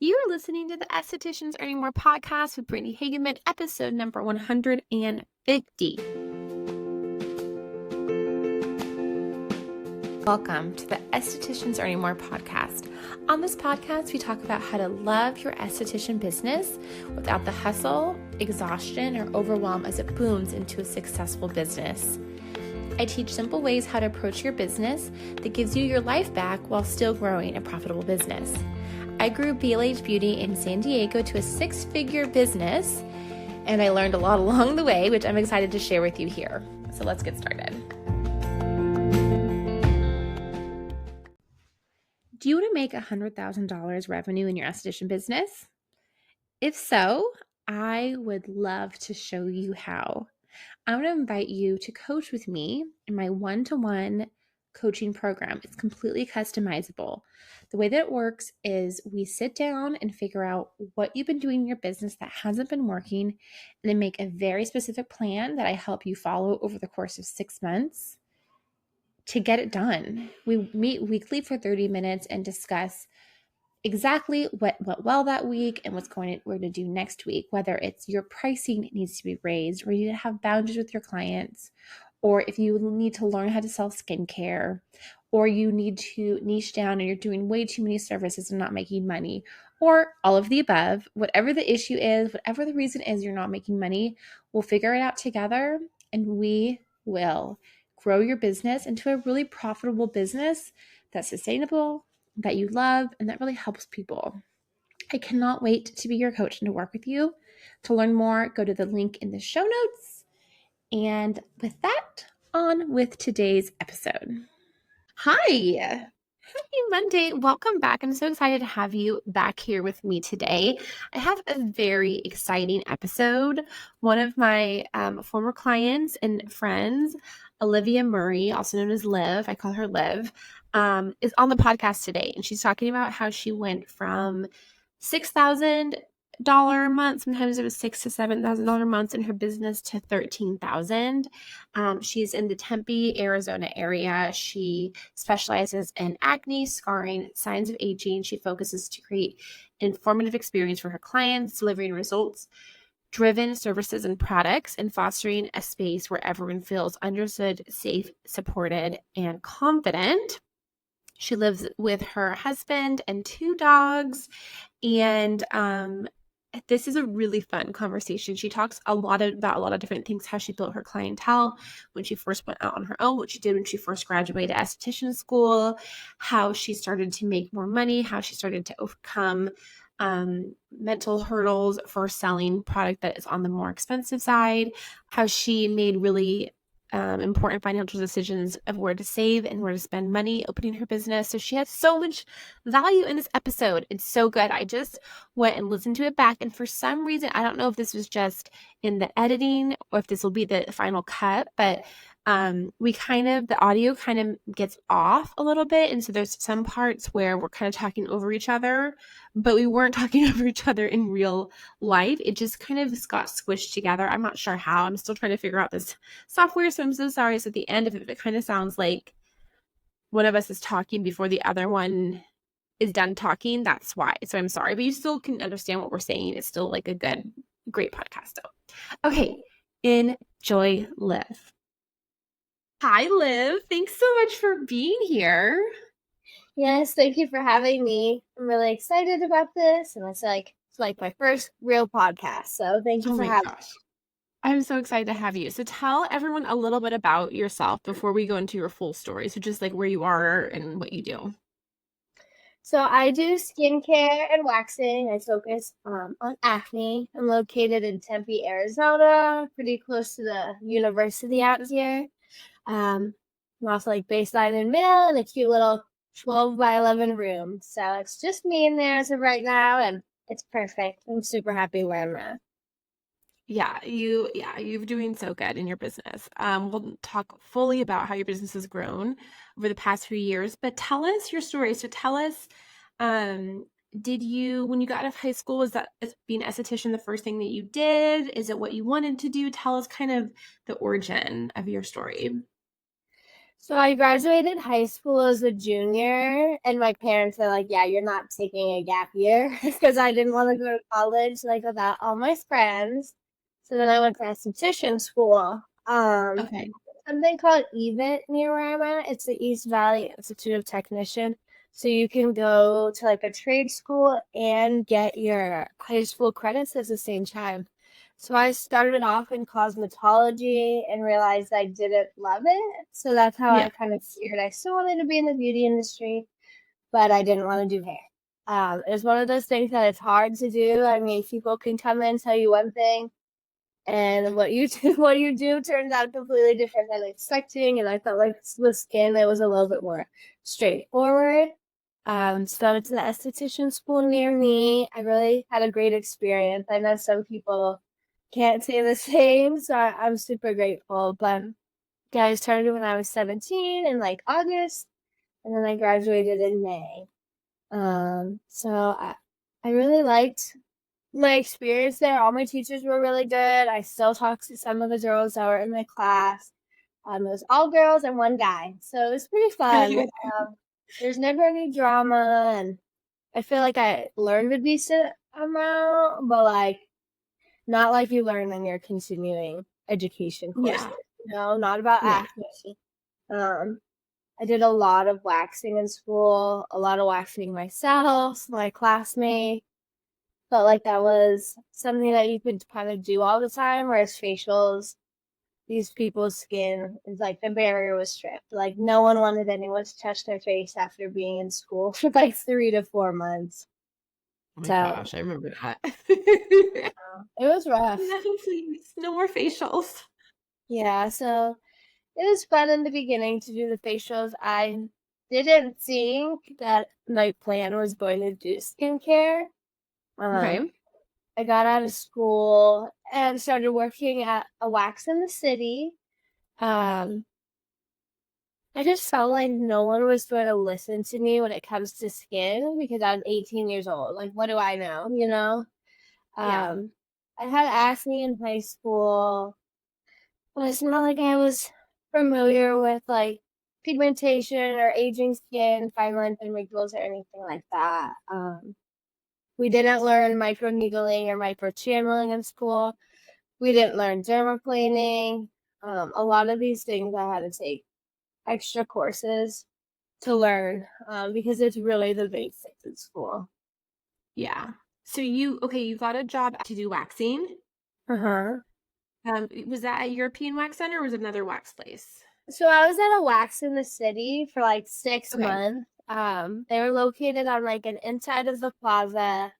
You are listening to the Estheticians Earning More podcast with Brittany Hageman, episode number 150. Welcome to the Estheticians Earning More podcast. On this podcast, we talk about how to love your esthetician business without the hustle, exhaustion, or overwhelm as it booms into a successful business. I teach simple ways how to approach your business that gives you your life back while still growing a profitable business. I grew BLH Beauty in San Diego to a 6-figure business, and I learned a lot along the way, which I'm excited to share with you here. So let's get started. Do you want to make $100,000 revenue in your esthetician business? If so, I would love to show you how. I want to invite you to coach with me in my one-to-one coaching program. It's completely customizable. The way that it works is we sit down and figure out what you've been doing in your business that hasn't been working, and then make a very specific plan that I help you follow over the course of 6 months to get it done. We meet weekly for 30 minutes and discuss exactly what went well that week and we're going to do next week, whether it's your pricing needs to be raised, or you need to have boundaries with your clients, or if you need to learn how to sell skincare, or you need to niche down and you're doing way too many services and not making money, or all of the above. Whatever the issue is, whatever the reason is you're not making money, we'll figure it out together and we will grow your business into a really profitable business that's sustainable, that you love, and that really helps people. I cannot wait to be your coach and to work with you. To learn more, go to the link in the show notes. And with that, on with today's episode. Hi. Happy Monday. Welcome back. I'm so excited to have you back here with me today. I have a very exciting episode. One of my former clients and friends, Olivia Murray, also known as Liv, I call her Liv, is on the podcast today. And she's talking about how she went from $6,000 a month, sometimes it was $6,000 to $7,000 months in her business, to $13,000. She's in the Tempe, Arizona area. She specializes in acne, scarring, signs of aging. She focuses to create an informative experience for her clients, delivering results-driven services and products, and fostering a space where everyone feels understood, safe, supported, and confident. She lives with her husband and 2 dogs, and this is a really fun conversation. She talks about a lot of different things, how she built her clientele when she first went out on her own, what she did when she first graduated esthetician school, how she started to make more money, how she started to overcome mental hurdles for selling product that is on the more expensive side, how she made really important financial decisions of where to save and where to spend money opening her business. So she has so much value in this episode. It's so good. I just went and listened to it back, and for some reason, I don't know if this was just in the editing or if this will be the final cut, but the audio kind of gets off a little bit. And so there's some parts where we're kind of talking over each other, but we weren't talking over each other in real life. It just kind of got squished together. I'm not sure how. I'm still trying to figure out this software, so I'm so sorry. So at the end, if it kind of sounds like one of us is talking before the other one is done talking, that's why. So I'm sorry, but you still can understand what we're saying. It's still like a great podcast though. Okay, enjoy Liv. Hi, Liv. Thanks so much for being here. Yes, thank you for having me. I'm really excited about this, and it's like my first real podcast. So thank you Oh for my having me. gosh. I'm so excited to have you. So tell everyone a little bit about yourself before we go into your full story. So just like where you are and what you do. So I do skincare and waxing. I focus on acne. I'm located in Tempe, Arizona, pretty close to the university out here. I'm also like baseline in middle in a cute little 12 by 11 room. So it's just me in there as of right now, and it's perfect. I'm super happy where I'm at. You're doing so good in your business. We'll talk fully about how your business has grown over the past few years, but tell us your story. So tell us, when you got out of high school, was that being an esthetician the first thing that you did? Is it what you wanted to do? Tell us kind of the origin of your story. So I graduated high school as a junior, and my parents are like, "Yeah, you're not taking a gap year," because I didn't want to go to college like without all my friends. So then I went to esthetician school. Okay. Something called EVIT near where I'm at. It's the East Valley Institute of Technician. So you can go to like a trade school and get your high school credits at the same time. So I started off in cosmetology and realized I didn't love it. So that's how I Yeah. kind of figured I still wanted to be in the beauty industry, but I didn't want to do hair. It's one of those things that it's hard to do. I mean, people can come in and tell you one thing, and what you do turns out completely different than expecting. And I felt like with skin, it was a little bit more straightforward. So it's the esthetician school near me. I really had a great experience. I know some people can't say the same, so I'm super grateful. But yeah, I started when I was 17 in like August, and then I graduated in May. So I really liked my experience there. All my teachers were really good. I still talk to some of the girls that were in my class. It was all girls and one guy, so it was pretty fun. There's never any drama, and I feel like I learned a decent amount, but like not like you learn in your continuing education courses. Yeah. Not about Yeah. acne. Um, I did a lot of waxing in school, a lot of waxing myself, my classmates. Felt like that was something that you could kind of do all the time, whereas facials, these people's skin is like the barrier was stripped. Like no one wanted anyone to touch their face after being in school for like 3 to 4 months. Oh my So gosh, I remember that. it was rough. No, please, no more facials. Yeah, so it was fun in the beginning to do the facials. I didn't think that my plan was going to do skincare. Um, Okay. I got out of school and started working at a wax in the city. Um, I just felt like no one was going to listen to me when it comes to skin because I'm 18 years old. Like, what do I know? Yeah. Um, I had acne in high school, but it's not like I was familiar with like pigmentation or aging skin, fine lines and wrinkles or anything like that. We didn't learn microneedling or microchanneling in school. We didn't learn dermaplaning. A lot of these things I had to take extra courses to learn because it's really the basics in school. Yeah. So you got a job to do waxing. Uh-huh. Was that at European Wax Center or was it another wax place? So I was at a wax in the city for like six Okay. months. They were located on like an inside of the plaza.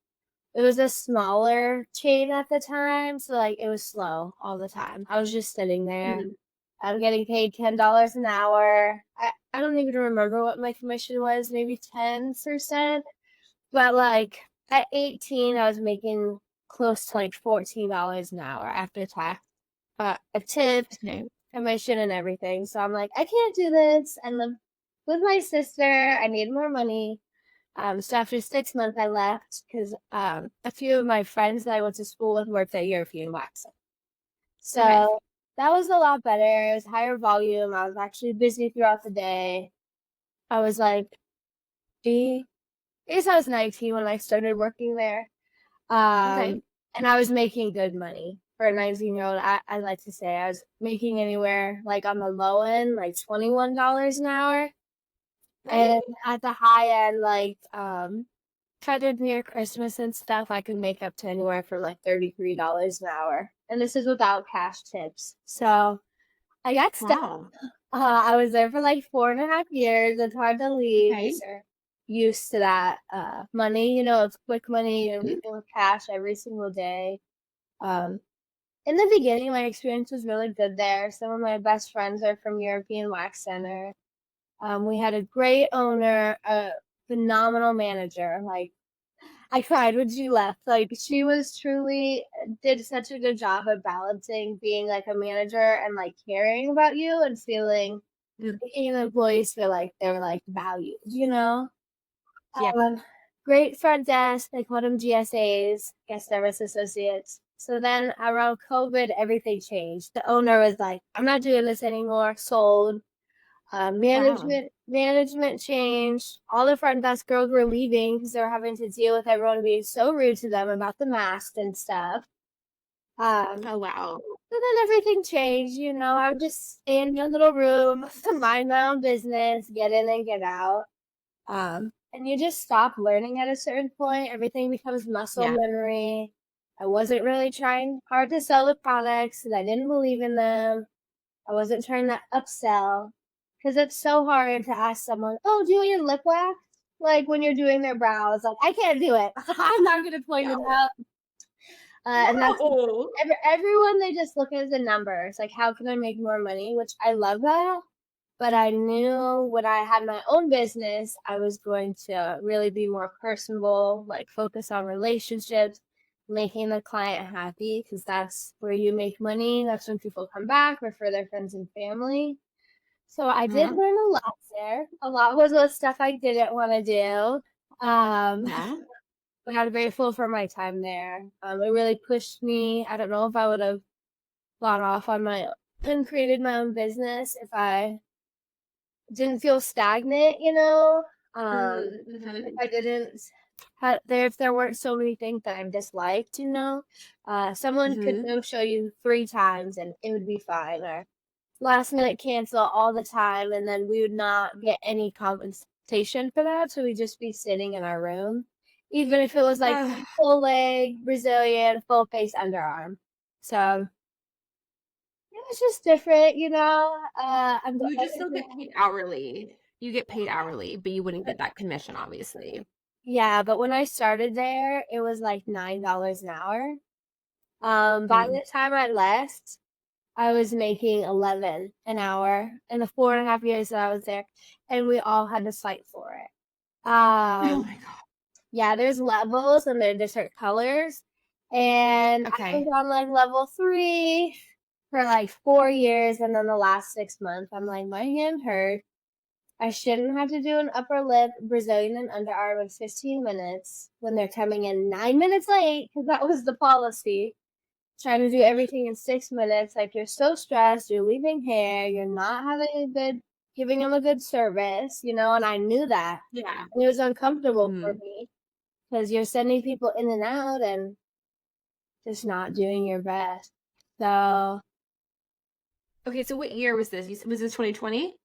It was a smaller chain at the time, so like it was slow all the time. I was just sitting there. Mhm. I'm getting paid $10 an hour. I don't even remember what my commission was, maybe 10%. But like at 18, I was making close to like $14 an hour after tax, a tip, Okay. commission, and everything. So I'm like, I can't do this. I live with my sister. I need more money. So after 6 months, I left because a few of my friends that I went to school with worked at European Waxing. Okay. So that was a lot better. It was higher volume. I was actually busy throughout the day. I was like, gee, I guess I was 19 when I started working there. Okay. And I was making good money for a 19-year-old. I like to say I was making anywhere like on the low end, like $21 an hour. And Right? at the high end, like kind of near Christmas and stuff, I could make up to anywhere for like $33 an hour. And this is without cash tips. So I got stuck. Wow. I was there for like 4.5 years. It's hard to leave Okay. because you're used to that money. It's quick money and Mhm. leaving with cash every single day. Um, in the beginning, my experience was really good there. Some of my best friends are from European Wax Center. We had a great owner, a phenomenal manager. Like, I cried when she left. Like, she was truly did such a good job of balancing being like a manager and like caring about you and feeling making the employees feel like they were like valued. Yeah. Um, Great front desk. They called them GSAs, guest service associates. So then around COVID, everything changed. The owner was like, I'm not doing this anymore, sold. Wow. Management changed. All the front desk girls were leaving because they were having to deal with everyone being so rude to them about the mask and stuff. Um, Oh, wow. so then everything changed, you know. I would just stay in my little room, mind my own business, get in and get out. And you just stop learning at a certain point. Everything becomes muscle Yeah. memory. I wasn't really trying hard to sell the products and I didn't believe in them. I wasn't trying to upsell because it's so hard to ask someone, "Oh, do you want your lip wax?" Like when you're doing their brows, like I can't do it. I'm not gonna point it No. out. And that's No. everyone. They just look at the numbers. Like, how can I make more money? Which I love that. But I knew when I had my own business, I was going to really be more personable, like focus on relationships, making the client happy, because that's where you make money. That's when people come back, refer their friends and family. So I did Mhm. learn a lot there. A lot was the stuff I didn't want to do. Yeah. But I'm grateful for my time there. It really pushed me. I don't know if I would have gone off on my and created my own business if I didn't feel stagnant, you know. Mhm, If mhm, I didn't if there weren't so many things that I disliked, you know. Someone could mhm. no show you 3 times and it would be fine, or last minute cancel all the time, and then we would not get any compensation for that, so we'd just be sitting in our room, even if it was like Ugh. full leg Brazilian, full face underarm. So it was just different, you know. I'm You glad just still to. get paid hourly. You get paid hourly, but you wouldn't get that commission, obviously. Yeah, but when I started there, it was like $9 an hour. By Mm. the time I left, I was making 11 an hour in the 4.5 years that I was there, and we all had to fight for it. Oh my god. Yeah, there's levels and they're different colors, and I was Okay. on like level 3 for like 4 years, and then the last 6 months, I'm like, my hand hurt. I shouldn't have to do an upper lip Brazilian and underarm in 15 minutes when they're coming in 9 minutes late, because that was the policy. Trying to do everything in 6 minutes. Like, you're so stressed, you're leaving hair, you're not having a good, giving them a good service, you know, and I knew that. Yeah. And it was uncomfortable for Mm. me because you're sending people in and out and just not doing your best. So, Okay, so what year was this? Was this 2020?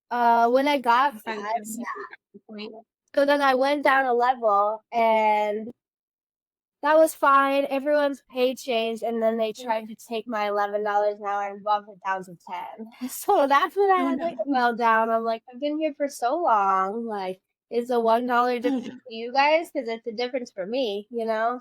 when I got You finally that, got to the point. so then I went down a level and that was fine. Everyone's pay changed, and then they tried to take my $11 an hour and bump it down to 10. So that's when I Oh had no. like a meltdown. I'm like, I've been here for so long. Like, is a $1 Oh difference no. to you guys? Because it's a difference for me, you know.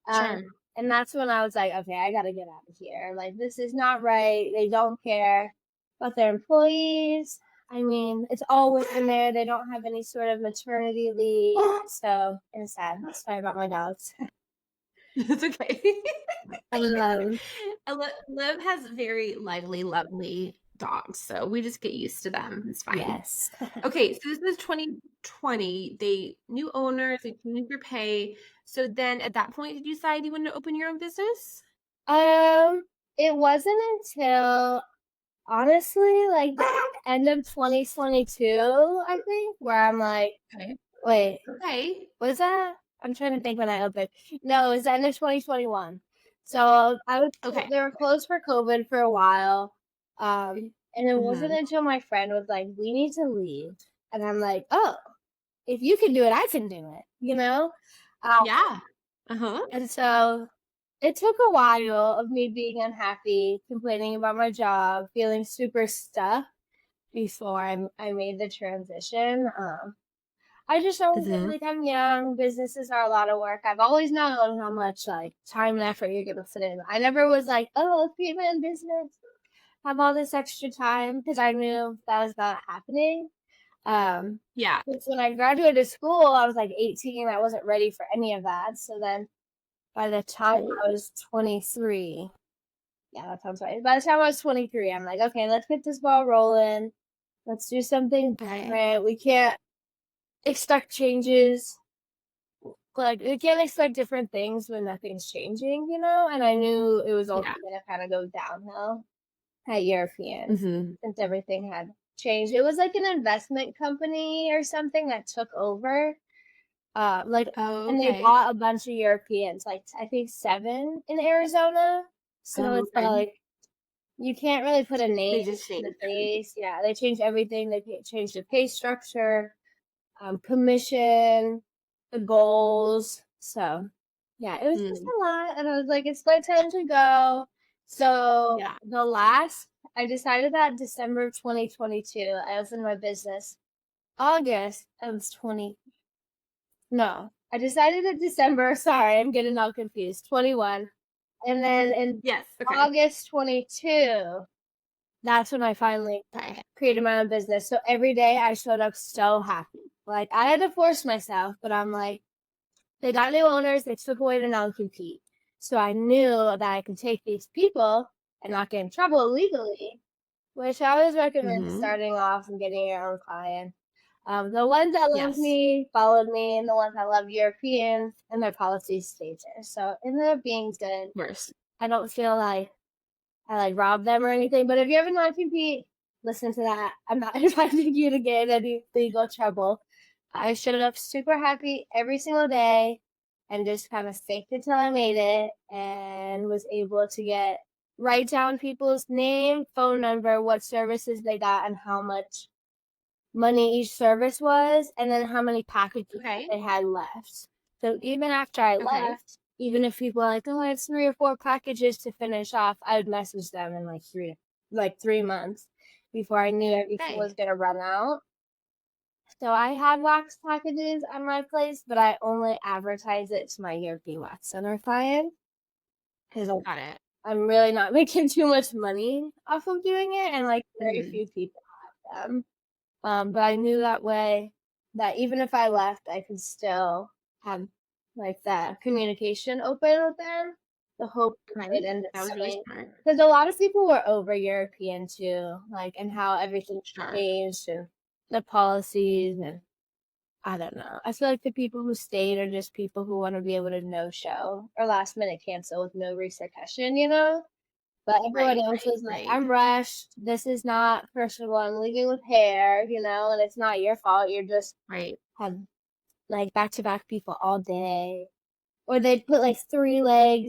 Um, Sure. and that's when I was like, okay, I gotta get out of here. Like, this is not right. They don't care about their employees. I mean, it's always in there. They don't have any sort of maternity leave. So it's sad. Sorry about my dogs. It's okay. Um, Liv has very lively, lovely dogs, so we just get used to them. It's fine. yes. Okay, so this is 2020. They new owners, they changed your pay. So then at that point, did you decide you wanted to open your own business? Um, it wasn't until honestly like the end of 2022, I think, where I'm like, Okay. wait, Okay. was that? I'm trying to think when I opened. No, it was the end of 2021. So I was Okay. they were closed for COVID for a while. And it wasn't Hmm. until my friend was like, "We need to leave," and I'm like, "Oh, if you can do it, I can do it," you know. Um, Yeah. Uh-huh. and so it took a while of me being unhappy, complaining about my job, feeling super stuck before I made the transition. I just always feel Hmm. like I'm young. Businesses are a lot of work. I've always known how much like time and effort you're gonna put in. I never was like, oh, let's be in business, have all this extra time, because I knew that was not happening. Um, Yeah. because when I graduated school, I was like 18. I wasn't ready for any of that. So then by the time I was 23, yeah, that sounds right. By the time I was 23, I'm like, okay, let's get this ball rolling. Let's do something Okay. different. We can't expect changes. Like, we can't expect different things when nothing's changing, you know? And I knew it was only Yeah. going to kind of go downhill at European Hmm. since everything had changed. It was like an investment company or something that took over. Like, Oh, and they okay. bought a bunch of Europeans, like I think 7 in Arizona. So Oh, it's okay. like you can't really put a name They just to the changed everything. face. Yeah, they changed everything. They changed the pay structure, commission, the goals. So yeah, it was just Mm, a lot. And I was like, it's my time to go. So yeah. I decided that December of 2022, I opened my business. August of 20, no, I decided in December. Sorry, I'm getting all confused. 21. And then in Yes. Okay. August 22, that's when I finally Okay. created my own business. So every day I showed up so happy. Like I had to force myself, but I'm like, they got new owners, they took away the non-compete. So I knew that I could take these people and not get in trouble legally, which I always recommend Mm-hmm. starting off and getting your own client. The ones that loved Yes. me followed me, and the ones that loved Europeans and their policies stayed there. So it ended up being good. Worse. I don't feel like I like robbed them or anything. But if you ever not compete, listen to that. I'm not inviting you to get in any legal trouble. I showed up super happy every single day and just kind of faked it till I made it and was able to write down people's name, phone number, what services they got, and how much money each service was, and then how many packages Okay. they had left. So even after I Okay. left, even if people were like, oh, it's 3 or 4 packages to finish off, I would message them in like 3 months before I knew everything Okay. was gonna run out. So I had wax packages on my place, but I only advertise it to my European Wax Center clients because Got it. I'm really not making too much money off of doing it, and like very Mm-hmm. few people have them. But I knew that way that even if I left, I could still have like that communication open with them. The hope Right. it ended up That was really selling smart. because a lot of people were over European too, like and how everything Sure. changed and the policies and I don't know. I feel like the people who stayed are just people who want to be able to no show or last minute cancel with no repercussion, you know? But everyone Right. else Right. was like, Right. I'm rushed. This is not personal. I'm leaving with hair, you know, and it's not your fault. You're just Right. had like back to back people all day. Or they'd put like 3 leg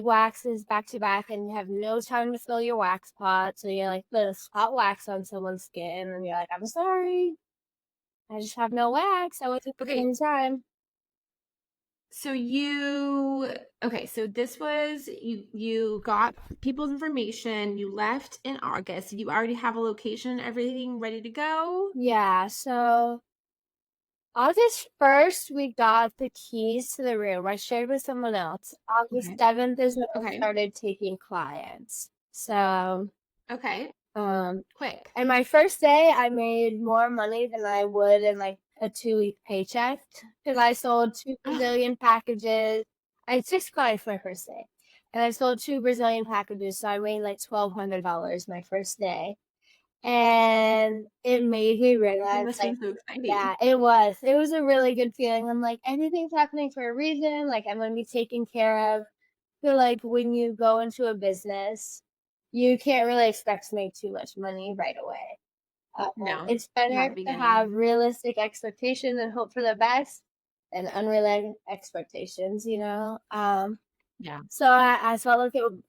waxes back to back and you have no time to fill your wax pot. So you're like put a hot wax on someone's skin and you're like, I'm sorry. I just have no wax. I wasn't Okay. in time. So okay, so this was you got people's information, you left in August. You already have a location, everything ready to go? Yeah, so August 1st, we got the keys to the room. I shared with someone else. August Okay. 7th is when I Okay. started taking clients. So, Okay. um, Quick. and my first day, I made more money than I would in like a 2 week paycheck because I sold 2 Brazilian packages. I had 6 clients my first day, and I sold 2 Brazilian packages, so I made like $1,200 my first day. And it made me It realize, must have like, been so exciting. yeah, it was. It was a really good feeling. I'm like, everything's happening for a reason. Like, I'm going to be taken care of. I feel like when you go into a business, you can't really expect to make too much money right away. No, It's not at better the to have beginning. realistic expectations and hope for the best than unrealistic expectations, you know? Yeah. So I felt like it would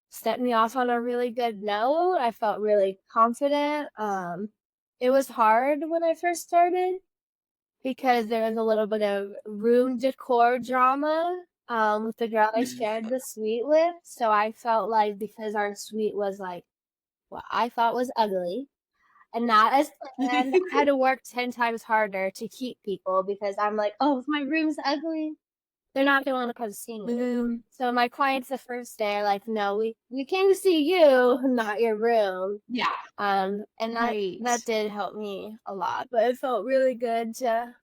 set me off on a really good note. I felt really confident. It was hard when I first started because there was a little bit of room decor drama with the girl I shared the suite with. So I felt like because our suite was like what I thought was ugly and not as planned, I had to work 10 times harder to keep people because I'm like, oh, if my room's ugly, they're not gonna wanna come see me. Boom. So my clients the first day are like, "No, we came to see you, not your room." Yeah. And Right. that did help me a lot, but it felt really good to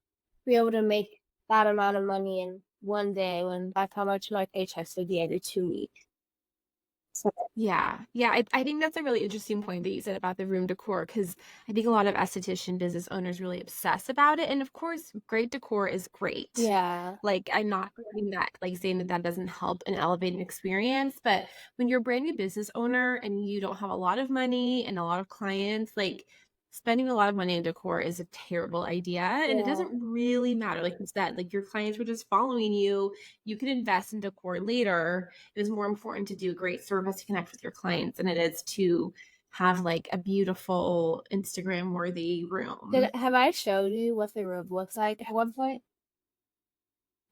be able to make that amount of money in one day when that's how much my paychecks would be every 2 weeks. So Yeah. Yeah. I think that's a really interesting point that you said about the room decor because I think a lot of esthetician business owners really obsess about it. And of course, great decor is great. yeah. Like, I'm not saying that, like, saying that that doesn't help an elevating experience, but when you're a brand new business owner and you don't have a lot of money and a lot of clients, like, spending a lot of money on decor is a terrible idea, and it Yeah. doesn't really matter, like you said, like, your clients were just following you, you could invest in decor later. It is more important to do great service to connect with your clients than it is to have, like, a beautiful Instagram-worthy room. Have I showed you what the room looks like at one point?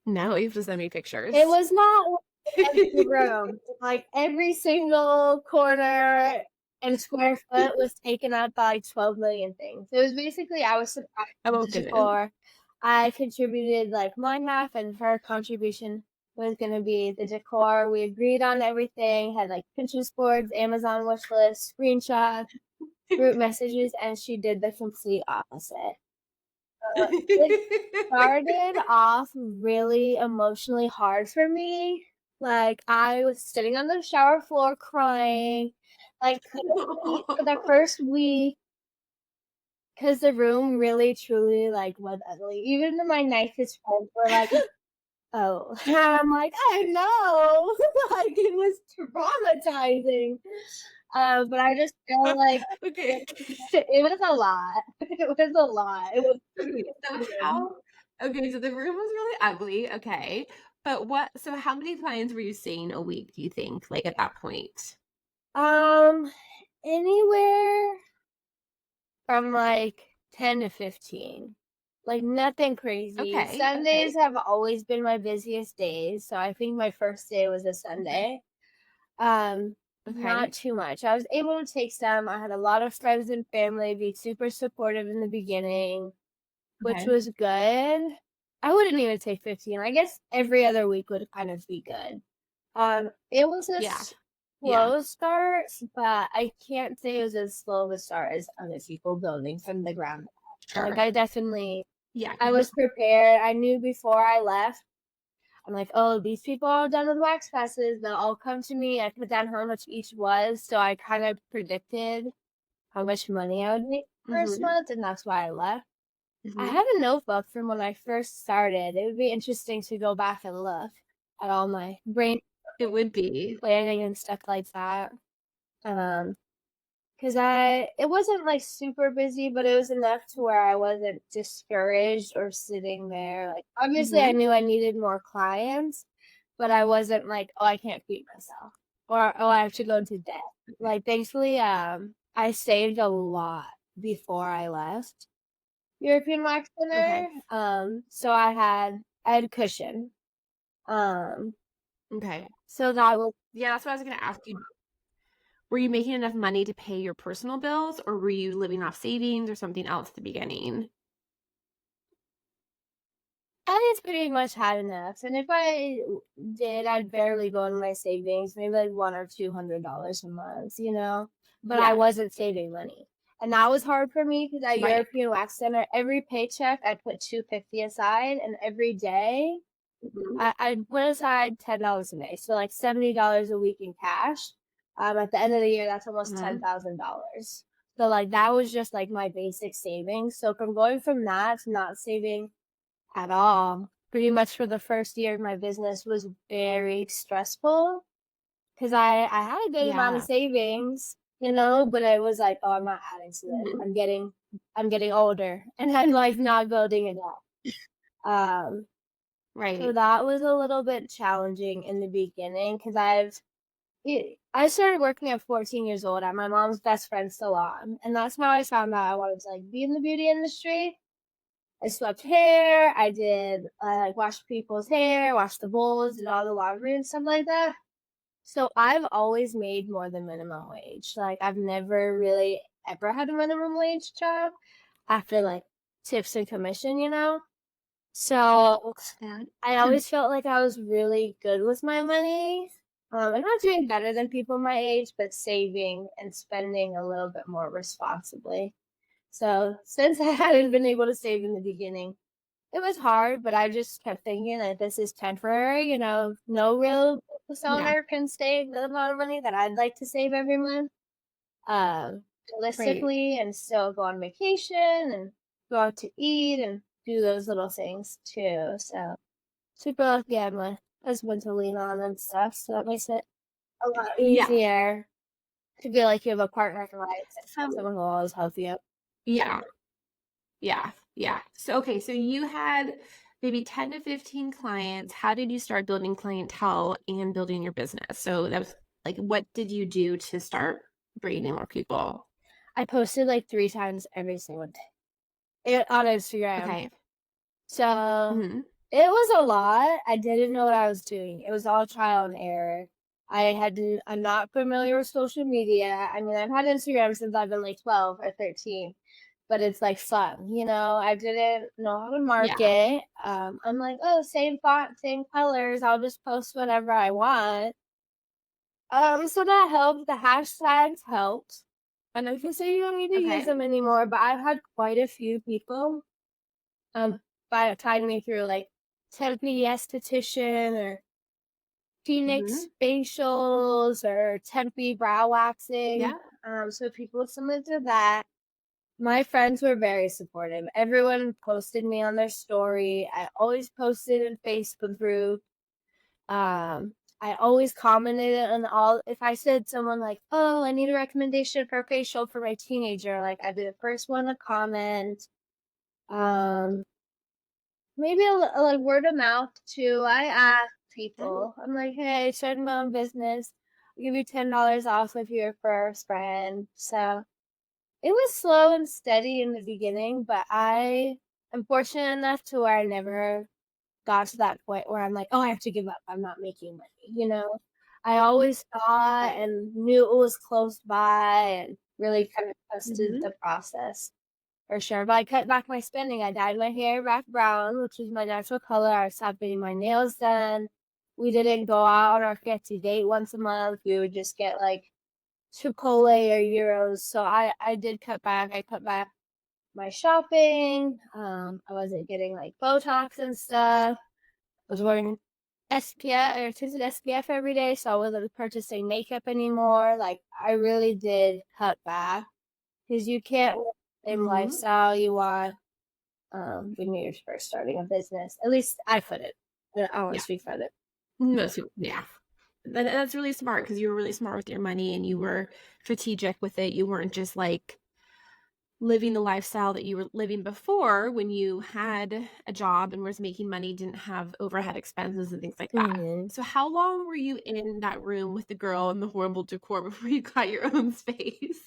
No, you have to send me It pictures. was not an empty room. Like, every single corner and square foot was taken up by, like, 12 million things. It was basically I was surprised with Oh, the goodness. decor. I contributed, like, my half, and her contribution was gonna be the decor. We agreed on everything, had, like, Pinterest boards, Amazon wish list, screenshots, group messages, and she did the complete opposite. It started off really emotionally hard for me. Like, I was sitting on the shower floor crying, like, couldn't eat for the first week because the room really truly, like, was ugly. Even my nicest friends were like, "Oh." And I'm like, "I know." Like, it was traumatizing. But I just feel like Okay. it was a lot. It was a lot. It was Okay, so room. how okay, so the room was really ugly, okay, but what so how many clients were you seeing a week, do you think, like, at that point? Um, Anywhere from, like, 10 to 15. Like, nothing crazy. Okay, okay, Sundays have always been my busiest days, so I think my first day was a Sunday. Not okay, too much. I was able to take some. I had a lot of friends and family be super supportive in the beginning, which okay. was good. I wouldn't even say 15. I guess every other week would kind of be good. It was a Yeah, yeah, slow start, but I can't say it was as slow of a start as other people building from the ground up. Like, sure. Yeah, I was prepared. I knew before I left, I'm like, "Oh, these people are done with wax passes. They'll all come to me." I put down how much each was, so I kind of predicted how much money I would make the first mhm, month, and that's why I left. I mhm. have a notebook from when I first started. It would be interesting to go back and look at all my brain It would be. planning and stuff like that. Um, 'Cause it wasn't, like, super busy, but it was enough to where I wasn't discouraged or sitting there, like, obviously, I Mhm, knew I needed more clients, but I wasn't like, "Oh, I can't feed myself," or, "Oh, I have to go into debt." Like, thankfully, I saved a lot before I left European Wax okay, Center, so I had cushion, um, okay. so that was Yeah, that's what I was gonna ask you. Were you making enough money to pay your personal bills, or were you living off savings or something else at the beginning? I just pretty much had enough, and if I did, I'd barely go in my savings, maybe like $1 or $200 a month, you know? But I Yeah, wasn't saving money, and that was hard for me because at right. European Wax Center, every paycheck I put 250 aside, and every day Mhm, I'd put aside $10 a day, so like $70 a week in cash. At the end of the year, that's almost mhm, $10,000. So like that was just like my basic savings. So from going from that to not saving at all. Pretty much for the first year of my business was very stressful because I had a good amount of yeah, savings, you know, but I was like, "Oh, I'm not adding to this. mhm, I'm getting older, and I'm, like, not building it up." So right. that was a little bit challenging in the beginning because I started working at 14 years old at my mom's best friend's salon, and that's how I found out I wanted to, like, be in the beauty industry. I swept hair, I, like, washed people's hair, washed the bowls, did all the laundry and stuff like that. So I've always made more than minimum wage. Like, I've never really ever had a minimum wage job after, like, tips and commission, you know? So Yeah. I always felt like I was really good with my money. I'm not doing better than people my age, but saving and spending a little bit more responsibly. So since I hadn't been able to save in the beginning, it was hard, but I just kept thinking that this is temporary, you know, no real business Yeah, owner can save the amount of money that I'd like to save every month, right. realistically, and still go on vacation and go out to eat and do those little things too. So super lucky I have my husband to lean on and stuff, so that makes it a lot Yeah. easier to feel like you have a partner in life, So someone who will always help you. Yeah. Yeah. Yeah. So, okay. So you had maybe 10 to 15 clients. How did you start building clientele and building your business? So that was like, what did you do to start bringing in more people? I posted like 3 times every single day on Instagram. Okay. So Hmm. it was a lot. I didn't know what I was doing. It was all trial and error. I'm not familiar with social media. I mean, I've had Instagram since I've been like 12 or 13, but it's like fun, you know. I didn't know how to Yeah. market. I'm like, oh, same font, same colors. I'll just post whatever I want. So that helped. The hashtags helped. And I can say you don't need to use Okay. them anymore, but I've had quite a few people tagging me through like Tempe Esthetician or Phoenix Hmm. facials or Tempe brow waxing. Yeah. So people similar to that. My friends were very supportive. Everyone posted me on their story. I always posted in Facebook group. I always commented on all. If I said someone like, "Oh, I need a recommendation for a facial for my teenager," like I'd be the first one to comment. Um, Maybe like word of mouth too. I ask Mm. people. I'm like, "Hey, starting my own business. I'll give you $10 off if you're a first friend." So it was slow and steady in the beginning, but I'm fortunate enough to where I never got to that point where I'm like, "Oh, I have to give up. I'm not making money," you know? I always thought Right. and knew it was close by and really kind of trusted Hmm. the process for sure. But I cut back my spending. I dyed my hair back brown, which is my natural color. I stopped getting my nails done. We didn't go out on our fancy date once a month. We would just get like Chipotle or Euros. So I did cut back. I cut back my shopping. I wasn't getting like Botox and stuff. I was wearing SPF or tinted SPF every day, so I wasn't purchasing makeup anymore. Like I really did cut back because you can't live the same Hmm. lifestyle you want when you're first starting a business. At least I couldn't. I want to Yeah. speak for it. Most people, yeah. That's really smart because you were really smart with your money and you were strategic with it. You weren't just like living the lifestyle that you were living before when you had a job and was making money, didn't have overhead expenses and things like that. Mm-hmm. So how long were you in that room with the girl and the horrible decor before you got your own space?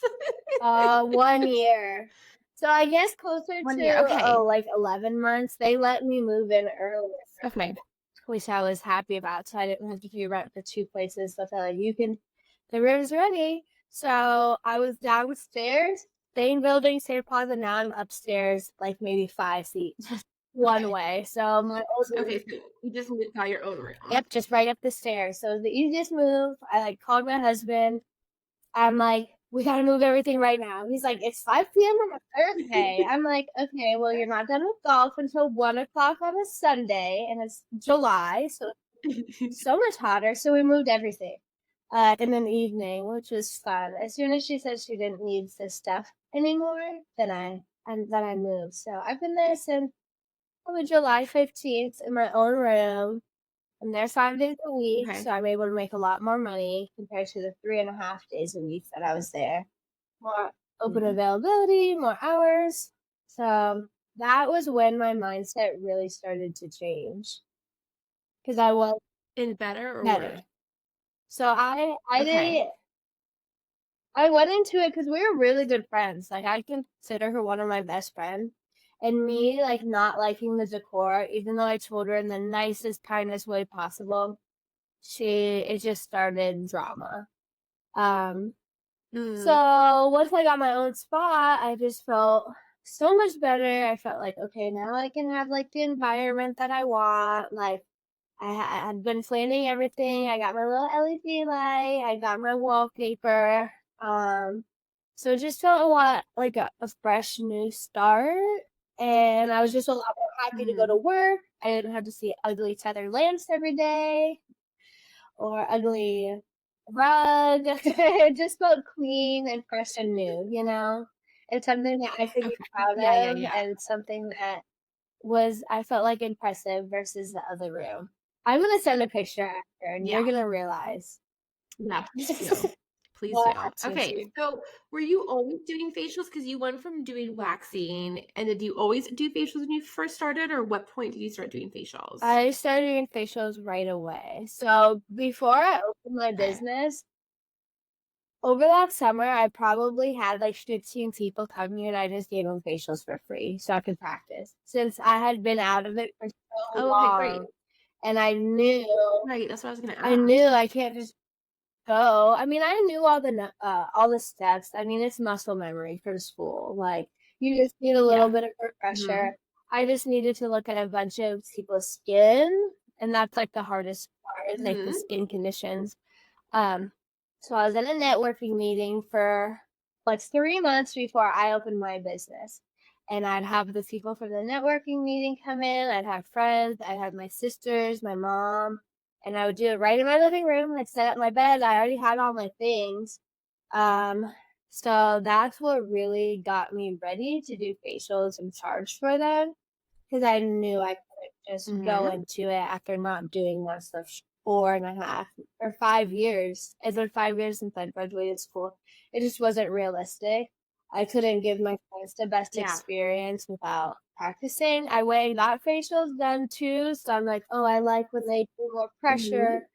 1 year. So I guess closer 1 year. to Okay. like 11 months. They let me move in earlier, Okay. which I was happy about. So I didn't have to pay rent for 2 places. So I felt like the room's ready. So I was downstairs, same building, same plaza. Now I'm upstairs, like maybe 5 feet, just one Okay. way. So my old room, Okay. So you just got your own room. yep, just right up the stairs. So it was the easiest move. I like called my husband. I'm like, we gotta move everything right now. He's like, it's 5 p.m. on a Thursday. I'm like, okay, well, you're not done with golf until 1 o'clock on a Sunday, and it's July, so so much hotter. So we moved everything in an evening, which was fun. As soon as she said she didn't need this stuff anymore, then I moved. So I've been there since probably July 15th in my own room. I'm there 5 days a week, Okay. so I'm able to make a lot more money compared to the 3.5 days a week that I was there. More open Mhm. availability, more hours. So that was when my mindset really started to change because I was In better or worse? better. So I Okay. did I went into it because we were really good friends. Like I consider her one of my best friends. And me like not liking the decor, even though I told her in the nicest, kindest way possible, it just started drama. Um, Mm. so once I got my own spot, I just felt so much better. I felt like, okay, now I can have like the environment that I want. Like I had been planning everything. I got my little LED light. I got my wallpaper. So it just felt a lot like a fresh new start. And I was just a lot more happy to go to Mhm. work. I didn't have to see ugly tethered lamps every day or ugly rug. It just felt clean and fresh and new, you know? It's something that I could be Okay. proud Yeah, yeah, of yeah. and something that I felt like impressive versus the other room. I'm gonna send a picture after and you're Yeah. gonna realize. Yeah. Please do. Please Well, do. I have to Okay, see. so were you always doing facials? Because you went from doing waxing, and did you always do facials when you first started, or what point did you start doing facials? I started doing facials right away. So before I opened my Okay. business, over that summer, I probably had like 15 people come to me and I just gave them facials for free so I could practice. Since I had been out of it for so Oh, okay, great. long and Right, that's what I was gonna I knew ask. I can't just go. I mean, I knew all the steps. I mean, it's muscle memory from school. Like you just need a little Yeah. bit of Mhm. refresher. I just needed to look at a bunch of people's skin, and that's like the hardest part, like the Mhm. skin conditions. Um, so I was in a networking meeting for like 3 months before I opened my business. And I'd have the people from the networking meeting come in, I'd have friends, I'd have my sisters, my mom, and I would do it right in my living room. I'd set up my bed. I already had all my things. Um, so that's what really got me ready to do facials and charge for them because I knew I couldn't just go Mhm. into it after not doing one stuff 4.5 or 5 years. It's been 5 years since I graduated school. It just wasn't realistic. I couldn't give my clients the best Yeah. experience without practicing. I went and got facials done too, so I'm like, oh, I like when they do more Mhm. pressure.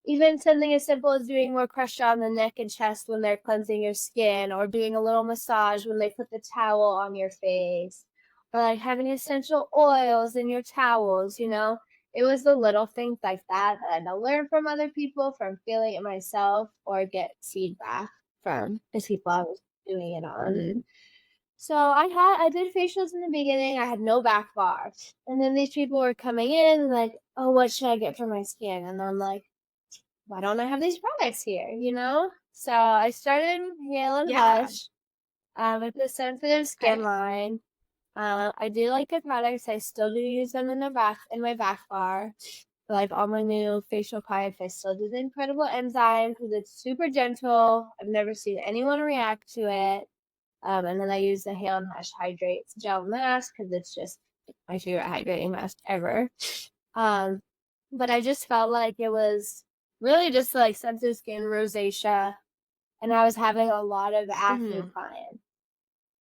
Even something as simple as doing more pressure on the neck and chest when they're cleansing your skin, or doing a little massage when they put the towel on your face, or like having essential oils in your towels, you know? It was the little things like that that I had to learn from other people, from feeling it myself, or get feedback from the people I was doing it on. Mhm. So I did facials in the beginning. I had no back bar. And then these people were coming in like, oh, what should I get for my skin? And I'm like, why don't I have these products here, you know? So I started with Hale and Yeah. Hush, with the sensitive skin Okay. line. I do like the products. I still do use them in my back bar. Like all my new facial products, I still do the incredible enzyme because it's super gentle. I've never seen anyone react to it. And then I use the Hale and Hush Hydrates Gel Mask because it's just my favorite hydrating mask ever. Um, but I just felt like it was really just like sensitive skin rosacea, and I was having a lot of acne Mhm. clients.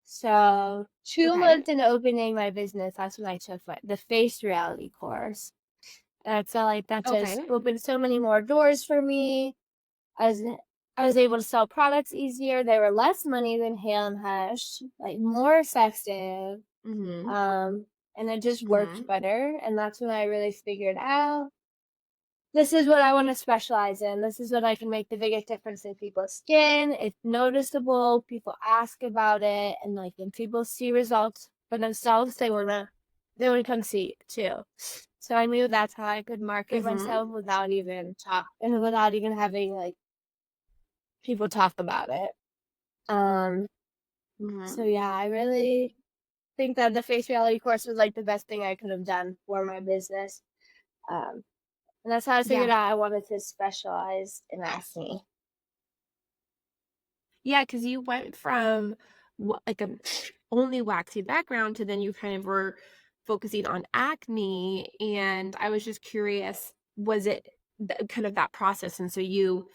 So two Okay. months into opening my business, that's when I took the face reality course. And I felt like that just Okay. opened so many more doors for me. I was I was able to sell products easier. They were less money than Hale and Hush, like more effective. Mhm. Um, and it just worked Mhm. better. And that's when I really figured out this is what I want to specialize in. This is what I can make the biggest difference in people's skin. It's noticeable. People ask about it, and like when people see results for themselves, they wanna come see it too. So I knew that's how I could market Mhm. myself without even having like people talk about it. Um, so Mhm. yeah, I really think that the face reality course was like the best thing I could have done for my business. Um, and that's how I figured Yeah. out I wanted to specialize in acne. Yeah, because you went from like a only waxy background to then you kind of were focusing on acne. And I was just curious, was it kind of that process? And so you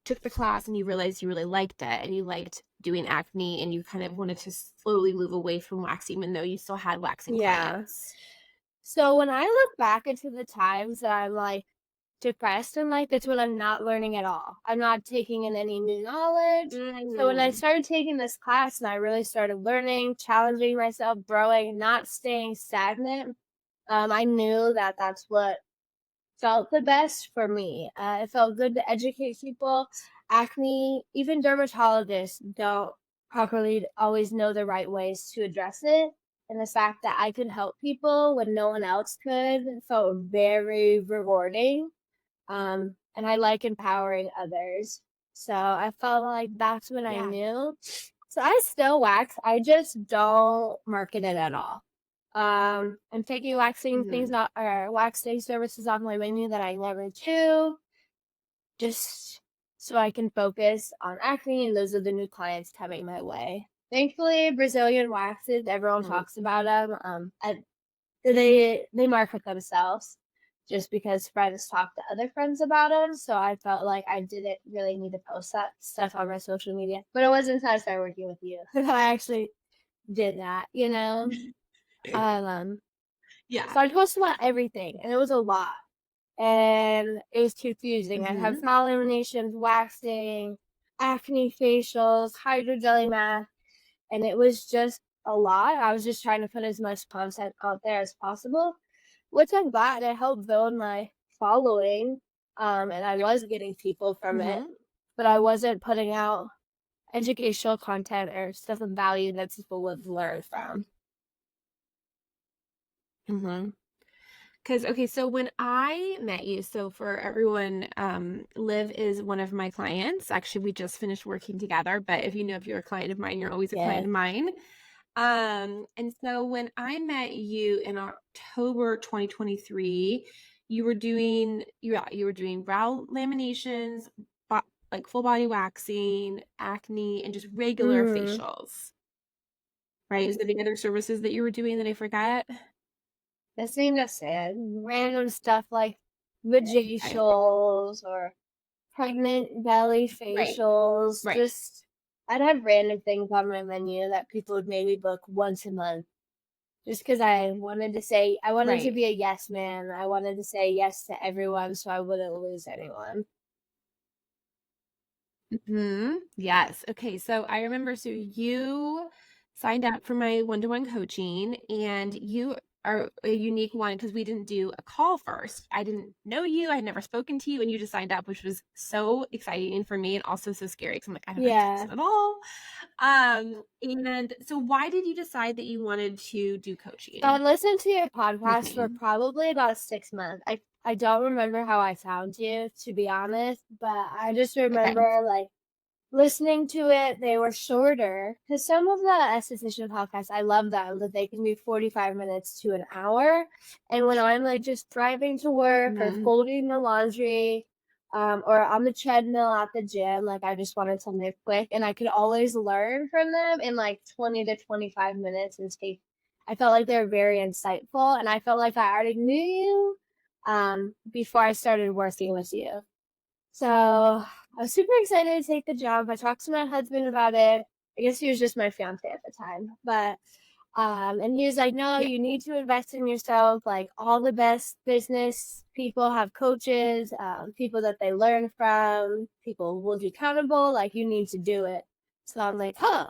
took the class and you realized you really liked it and you liked doing acne and you kind of wanted to slowly move away from waxing, even though you still had waxing Yeah. clients. So when I look back into the times that I'm like depressed in life, it's when I'm not learning at all. I'm not taking in any new knowledge. So when I Mm. started taking this class and I really started learning, challenging myself, growing, not staying stagnant, I knew that that's what felt the best for me. It felt good to educate people. Acne, even dermatologists don't properly always know the right ways to address it. And the fact that I could help people when no one else could felt very rewarding. And I like empowering others. So I felt like that's when I Yeah. knew. So I still wax. I just don't market it at all. I'm taking waxing things Mhm. not or waxing services off my menu that I never do, just so I can focus on acne, and those are the new clients coming my way. Thankfully, Brazilian waxes, everyone Mhm. talks about them. They market themselves. just because friends talked to other friends about them. So I felt like I didn't really need to post that stuff on my social media. But it wasn't until I started working with you that I actually did that, you know? Um, Yeah. so I posted about everything, and it was a lot. And it was confusing. I had Mhm. foul laminations, waxing, acne facials, hydrogel mask, and it was just a lot. I was just trying to put as much content out there as possible, which I'm glad it helped build my following. And I was getting people from it, Mhm. but I wasn't putting out educational content or stuff of value that people would learn from. Mhm. Because, okay, so when I met you, so for everyone, Liv is one of my clients. Actually, we just finished working together, but if you know if you're a client of mine, you're always a client Yes. of mine. And so when I met you in October 2023, you were doing brow laminations, like full body waxing, acne, and just regular Mm-hmm. facials, right? Is there any other services that you were doing that I forgot? This ain't just sad. Random stuff like Okay. vajacials or pregnant belly Right. facials. Right. Just I'd have random things on my menu that people would maybe book once a month. Just because I wanted to Right. be a yes man. I wanted to say yes to everyone so I wouldn't lose anyone. Yes. Okay. So I remember, so you signed up for my one-to-one coaching, and you are a unique one because we didn't do a call first. I didn't know you. I had never spoken to you, and you just signed up, which was so exciting for me and also so scary because I'm like, I don't know this Yeah. person at all. And so why did you decide that you wanted to do So I coaching listened to your with podcast for me? probably about 6 months. I don't remember how I found you, to be honest, but I just Okay. remember like listening to it. They were shorter because some of the esthetician podcasts, I love them, that they can be 45 minutes to an hour. And when I'm like just driving to work or Mhm. folding the laundry, or on the treadmill at the gym, like I just wanted something quick, and I could always learn from them in like 20 to 25 minutes and take. I felt like they were very insightful, and I felt like I already knew you before I started working with you. So I was super excited to take the job. I talked to my husband about it. I guess he was just my fiance at the time, but and he was like, "No, Yeah. you need to invest in yourself. Like all the best business people have coaches, people that they learn from, people will be accountable. Like you need to do it." So I'm like, "Huh,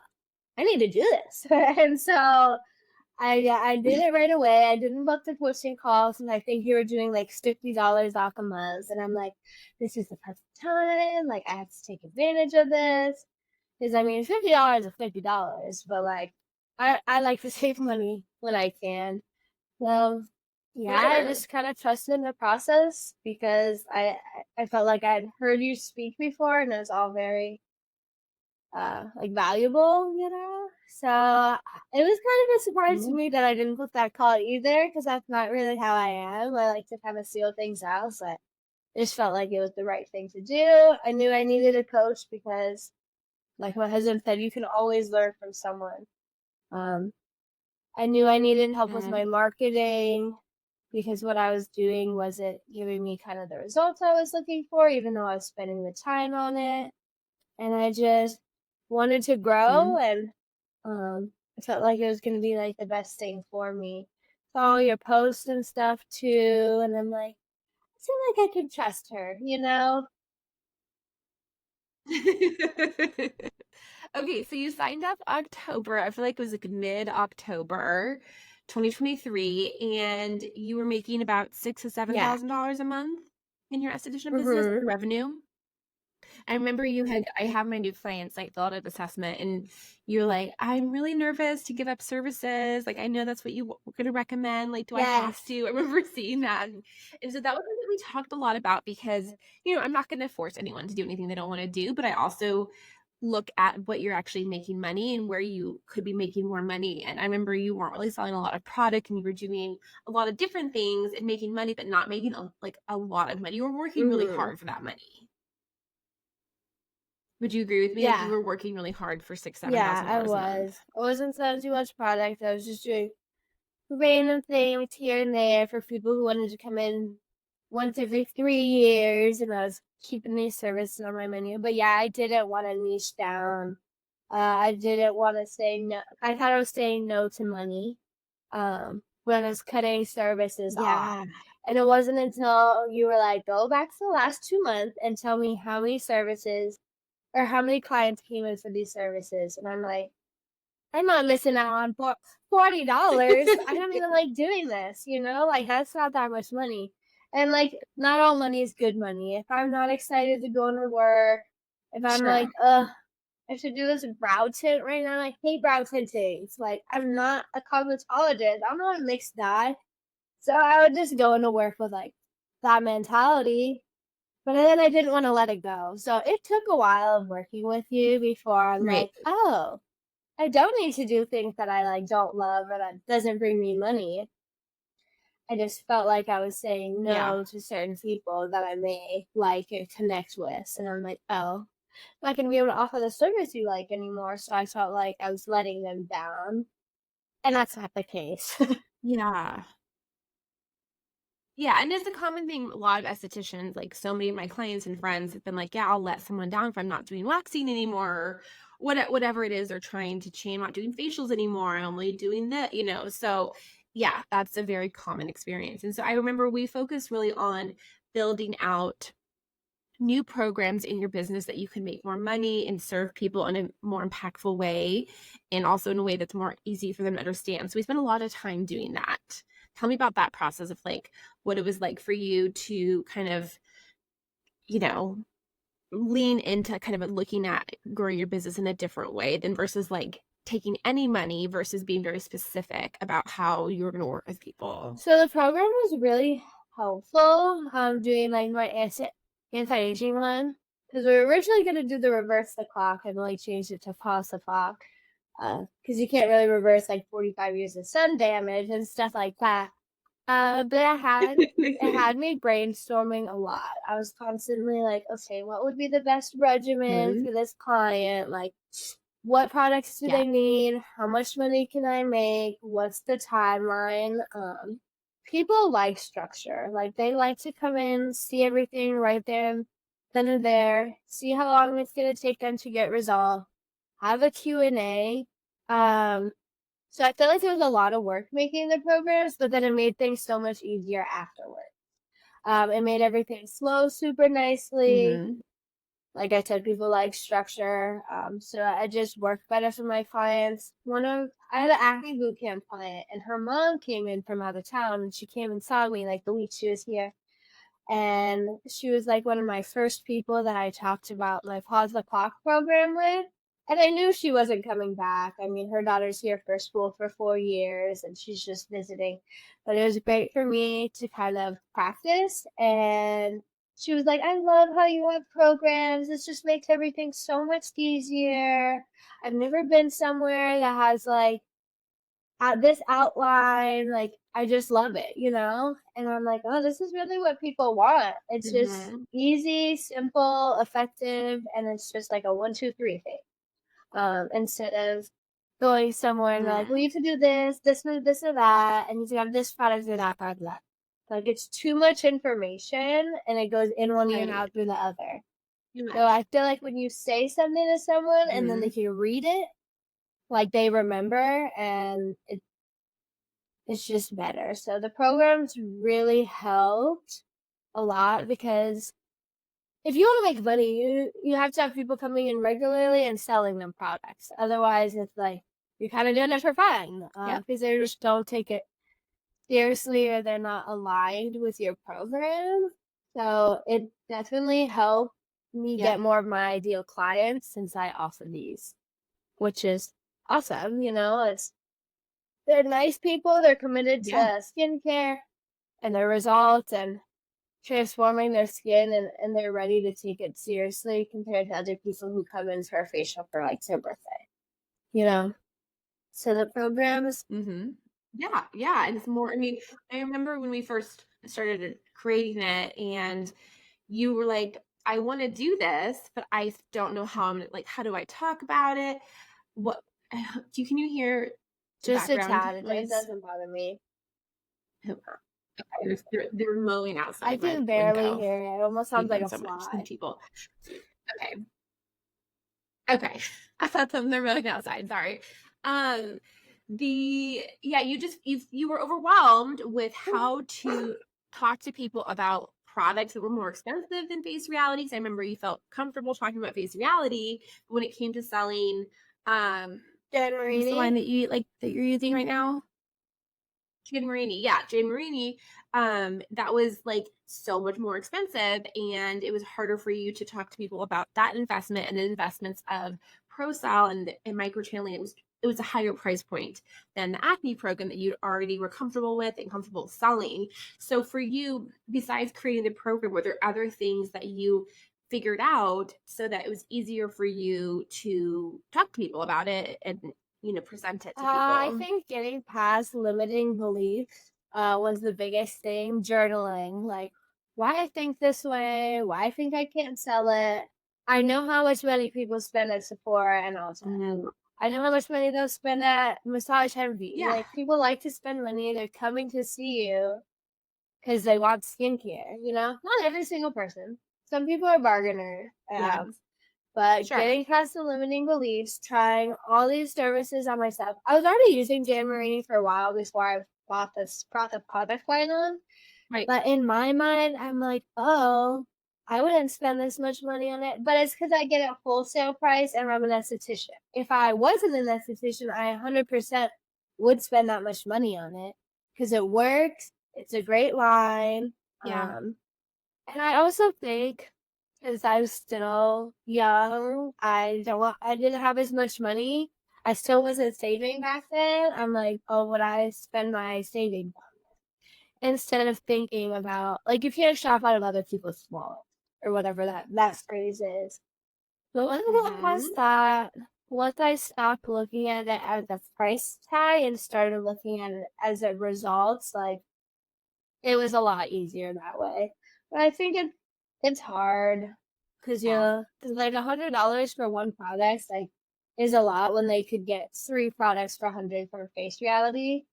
I need to do this." And so I did it right away. I didn't book the coaching calls, and I think you were doing like $50 off a month. And I'm like, this is the perfect time. Like I have to take advantage of this because I mean, $50 is $50, but like I like to save money when I can. So yeah, I Sure. just kind of trusted in the process because I felt like I'd heard you speak before, and it was all very like valuable, you know? So it was kind of a surprise to Mhm. me that I didn't book that call either, because that's not really how I am. I like to kind of seal things out, but it just felt like it was the right thing to do. I knew I needed a coach because, like my husband said, you can always learn from someone. Um, I knew I needed help with my Mhm. marketing because what I was doing wasn't giving me kind of the results I was looking for, even though I was spending the time on it. And I just wanted to grow, Mhm. and I felt like it was gonna be like the best thing for me. Saw your posts and stuff too, and I'm like, I feel like I can trust her, you know? Okay, so you signed up October. I feel like it was like mid-October 2023, and you were making about six or seven Yeah. thousand dollars a month in your esthetician business Mhm. revenue. I remember I have my new clients like fill out an assessment, and you're like, I'm really nervous to give up services. Like, I know that's what you were going to recommend. Like, do I have Yes. to? I remember seeing that. And so that was something that we talked a lot about because, I'm not going to force anyone to do anything they don't want to do, but I also look at what you're actually making money and where you could be making more money. And I remember you weren't really selling a lot of product, and you were doing a lot of different things and making money, but not making a lot of money. You were working really Mhm. hard for that money. Would you agree with me? Like, you Yeah. were working really hard for six, seven Yeah, thousand I dollars a month. was. I wasn't selling too much product. I was just doing random things here and there for people who wanted to come in once every 3 years, and I was keeping these services on my menu. But yeah, I didn't want to niche down. I didn't want to say no. I thought I was saying no to money when I was cutting services off. Yeah, And it wasn't until you were like, go back to the last 2 months and tell me how many services or how many clients came in for these services. And I'm like, I'm not missing out on $40. I don't even like doing this, like that's not that much money. And like, not all money is good money. If I'm not excited to go into work, if I'm sure. like, I should do this brow tint right now. I hate brow tinting. It's like, I'm not a cosmetologist. I'm not a mixed dye. So I would just go into work with like that mentality. But then I didn't want to let it go. So it took a while of working with you before I'm Right. like, oh, I don't need to do things that I like don't love or that doesn't bring me money. I just felt like I was saying Yeah. no to certain people that I may like or connect with. And I'm like, oh, I'm not going to be able to offer the service you like anymore. So I felt like I was letting them down. And that's not the case. Yeah. Yeah, and it's a common thing. A lot of estheticians, like so many of my clients and friends have been like, yeah, I'll let someone down if I'm not doing waxing anymore, or whatever it is they're trying to change. I'm not doing facials anymore. I'm only doing that, So yeah, that's a very common experience. And so I remember we focused really on building out new programs in your business that you can make more money and serve people in a more impactful way, and also in a way that's more easy for them to understand. So we spent a lot of time doing that. Tell me about that process of like what it was like for you to kind of, you know, lean into kind of looking at growing your business in a different way than versus like taking any money versus being very specific about how you're going to work with people. So the program was really helpful. Doing like my anti-aging one, because we were originally gonna do the reverse the clock and like changed it to pause the clock. Because you can't really reverse like 45 years of sun damage and stuff like that. But it had me brainstorming a lot. I was constantly like, okay, what would be the best regimen Mhm. for this client? Like, what products do Yeah. they need? How much money can I make? What's the timeline? People like structure. Like they like to come in, see everything right there, then and there, see how long it's gonna take them to get resolved, have a Q&A. So I feel like there was a lot of work making the programs, but then it made things so much easier afterward. It made everything flow super nicely. Mhm. Like I said, people like structure. So I just worked better for my clients. I had an acne boot camp client, and her mom came in from out of town, and she came and saw me like the week she was here. And she was like one of my first people that I talked about my Pause the Clock program with. And I knew she wasn't coming back. I mean, her daughter's here for school for 4 years and she's just visiting. But it was great for me to kind of practice. And she was like, I love how you have programs. This just makes everything so much easier. I've never been somewhere that has like this outline, like I just love it. And I'm like, oh, this is really what people want. It's just Mhm. easy, simple, effective, and it's just like a 1, 2, 3 thing. Instead of going somewhere and like, well, you Mhm. have to do this, or that, and you have this product or that product. That. Like it's too much information, and it goes in one ear and Right. out through the other. Too So much. I feel like when you say something to someone and then they Mhm. can read it, like they remember, and it's just better. So the programs really helped a lot because if you want to make money, you have to have people coming in regularly and selling them products. Otherwise, it's like you're kind of doing it for fun Yep. because they just don't take it seriously or they're not aligned with your program. So it definitely helped me Yep. get more of my ideal clients since I offer these, which is awesome. They're nice people. They're committed to Yeah. skincare and their results and transforming their skin, and they're ready to take it seriously compared to other people who come in for a facial for like their birthday. You know? So the programs Mhm. Yeah, yeah, and it's more I mean, I remember when we first started creating it and you were like, "I wanna do this, but I don't know how how do I talk about it?" What can you hear the just a background tad, it noise? doesn't bother me. Okay, they're mowing I outside my can barely window. hear it. It almost I hate sounds like them a so much, these fly. people. Okay. Okay. I thought them they're mowing outside, sorry. Um, yeah, you were overwhelmed with how to talk to people about products that were more expensive than face realities. I remember you felt comfortable talking about face reality, but when it came to selling, um, Jen what's the line Marini? that that you're using right now? Jane Marini, yeah, Jane Marini, that was, like, so much more expensive, and it was harder for you to talk to people about that investment and the investments of ProSal and microchanneling. It was a higher price point than the acne program that you already were comfortable with and comfortable selling. So for you, besides creating the program, were there other things that you figured out so that it was easier for you to talk to people about it and, present it to I people? think getting past limiting beliefs was the biggest thing. Journaling, like why I think this way, why I think I can't sell it. I know how much money people spend at Sephora and Ulta. Mm, I know how much money they'll spend at Massage Envy. yeah. Like people like to spend money. They're coming to see you because they want skincare. Not every single person. Some people are bargainers. Yeah, But sure. getting past the limiting beliefs, trying all these services on myself. I was already using Jan Marini for a while before I brought the product line on. Right. But in my mind, I'm like, oh, I wouldn't spend this much money on it. But it's because I get a wholesale price and I'm an esthetician. If I wasn't an esthetician, I 100% would spend that much money on it because it works. It's a great line. Yeah. And I also think, because I was still young, I didn't have as much money. I still wasn't saving back then. I'm like, oh, would I spend my savings instead of thinking about like you can't shop out of other people's wallet or whatever that phrase is. But when I got Mhm. past that, once I stopped looking at it as a price tag and started looking at it as a results, like it was a lot easier that way. But I think it's hard because Yeah. 'cause like $100 for one product like is a lot when they could get 3 products for 100 for face reality.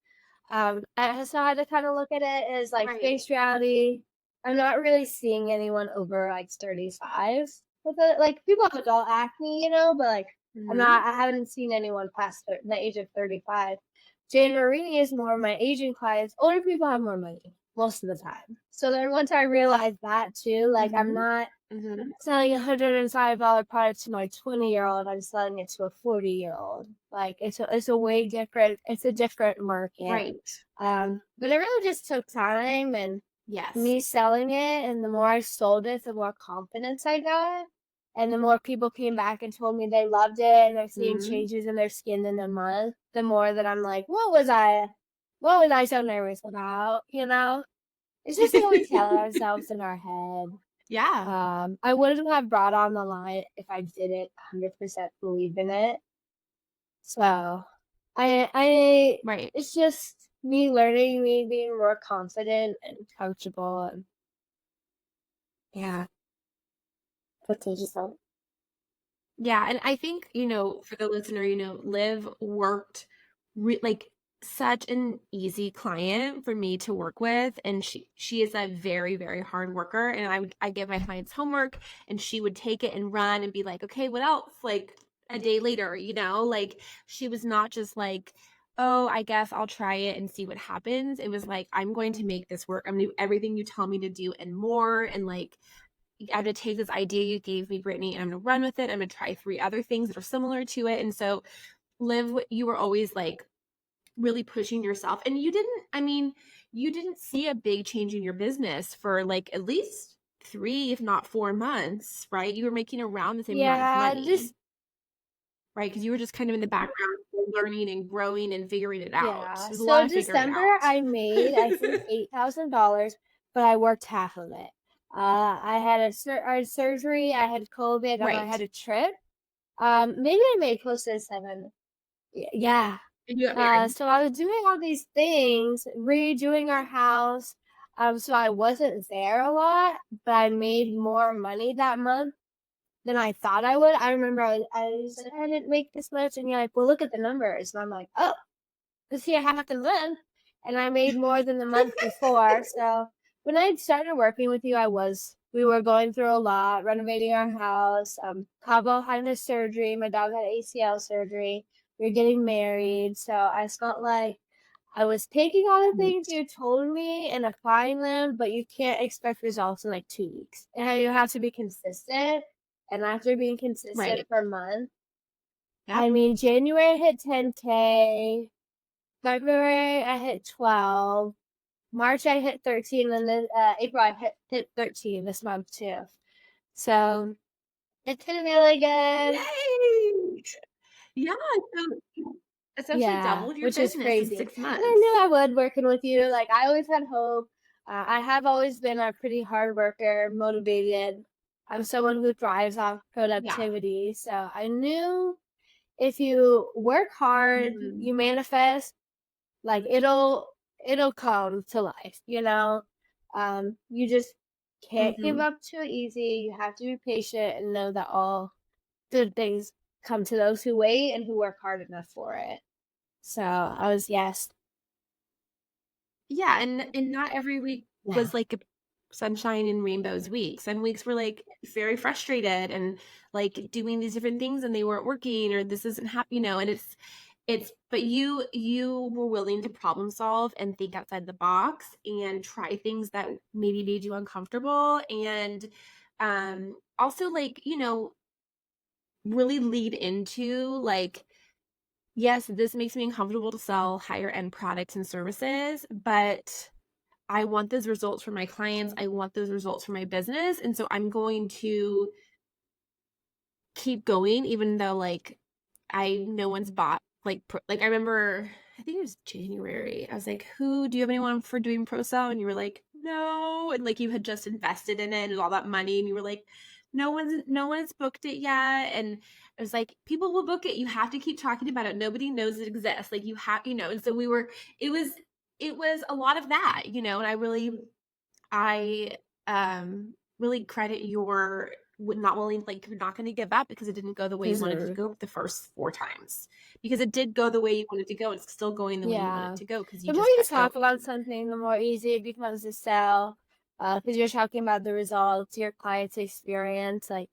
So I had to kind of look at it as like Right. face reality. I'm not really seeing anyone over like 35 with it. Like people have adult acne, but like Mhm. I haven't seen anyone past the age of 35. Jane Marini is more of my Asian clients. Older people have more money most of the time. So then once I realized that too, like I'm Mhm. not Mhm. selling $105 product to my 20-year-old, I'm selling it to a 40-year-old. Like it's a way different. It's a different market. Right. But it really just took time and Yes. me selling it. And the more I sold it, the more confidence I got. And the more people came back and told me they loved it and they're seeing Mhm. changes in their skin in a month, the more that I'm like, what was I so nervous about? It's just what we tell ourselves in our head. Yeah. I wouldn't have brought on the line if I didn't 100% believe in it. So I Right. it's just me learning, me being more confident and coachable and yeah, potential. Yeah, and I think, for the listener, Liv worked like such an easy client for me to work with, and she is a very, very hard worker, and I give my clients homework and she would take it and run and be like, "Okay, what else?" like a day later, like she was not just like, "Oh, I guess I'll try it and see what happens." It was like, "I'm going to make this work. I'm going to do everything you tell me to do and more." And like I'm gonna take this idea you gave me, Brittany, and I'm gonna run with it. I'm gonna try 3 other things that are similar to it. And so, you were always like really pushing yourself. And you didn't see a big change in your business for like at least 3, if not 4 months, right? You were making around the same amount of Yeah, money, just right? Because you were just kind of in the background learning and growing and figuring it out. yeah. There's a lot So of figuring it December out. I made I think $8,000, but I worked half of it. I had I had surgery, I had COVID, and I Right. had a trip. Maybe I made close to 7. Yeah. And you got married. So I was doing all these things, redoing our house. So I wasn't there a lot, but I made more money that month than I thought I would. I remember I said, I didn't make this much. And you're like, well, look at the numbers. And I'm like, oh, because here half the month. and I made more than the month before. So when I started working with you, we were going through a lot, renovating our house. Cabo had a surgery. My dog had ACL surgery. We were getting married. So I felt like I was taking all the things you told me and applying them, but you can't expect results in like 2 weeks. And you have to be consistent. And after being consistent Right. for a month, Yep. I mean, January I hit 10K, February I hit 12, March I hit 13, and then April I hit 13 this month too. So it's been really good. Yay! Yeah, so you essentially Yeah, doubled your which is business in crazy. 6 And I knew months. I would working with you. Like I always had hope. I have always been a pretty hard worker, motivated. I'm someone who thrives off Yeah. productivity. So I knew if you work hard, Mhm. you manifest, like it'll come to life, you know. You just can't give Mhm. up too easy. You have to be patient and know that all good things come to those who wait and who work hard enough for it. So I was yes. Yeah, and not every week Yeah. was like a sunshine and rainbows week. Some weeks were like very frustrated and like doing these different things and they weren't working or this isn't happy, and it's but you were willing to problem solve and think outside the box and try things that maybe made you uncomfortable and also like, really lead into like yes, this makes me uncomfortable to sell higher end products and services, but I want those results for my clients. I want those results for my business. And so I'm going to keep going, even though like no one's bought like I remember I think it was January. I was like, "Who do you have anyone for doing pro sale?" And you were like, "No." And like you had just invested in it and all that money and you were like, "No one's booked it yet." And it was like, "People will book it. You have to keep talking about it. Nobody knows it exists." Like you have, and so it was it was a lot of that, and I really credit your not willing, like you're not going to give up because it didn't go the way you wanted it to Mhm. go the first 4 times. Because it did go the way you wanted it to go. It's still going the way you want it Yeah. to go because you The more just you kept talk going. about something, the more easy it becomes to sell. Because you're talking about the results, your client's experience. Like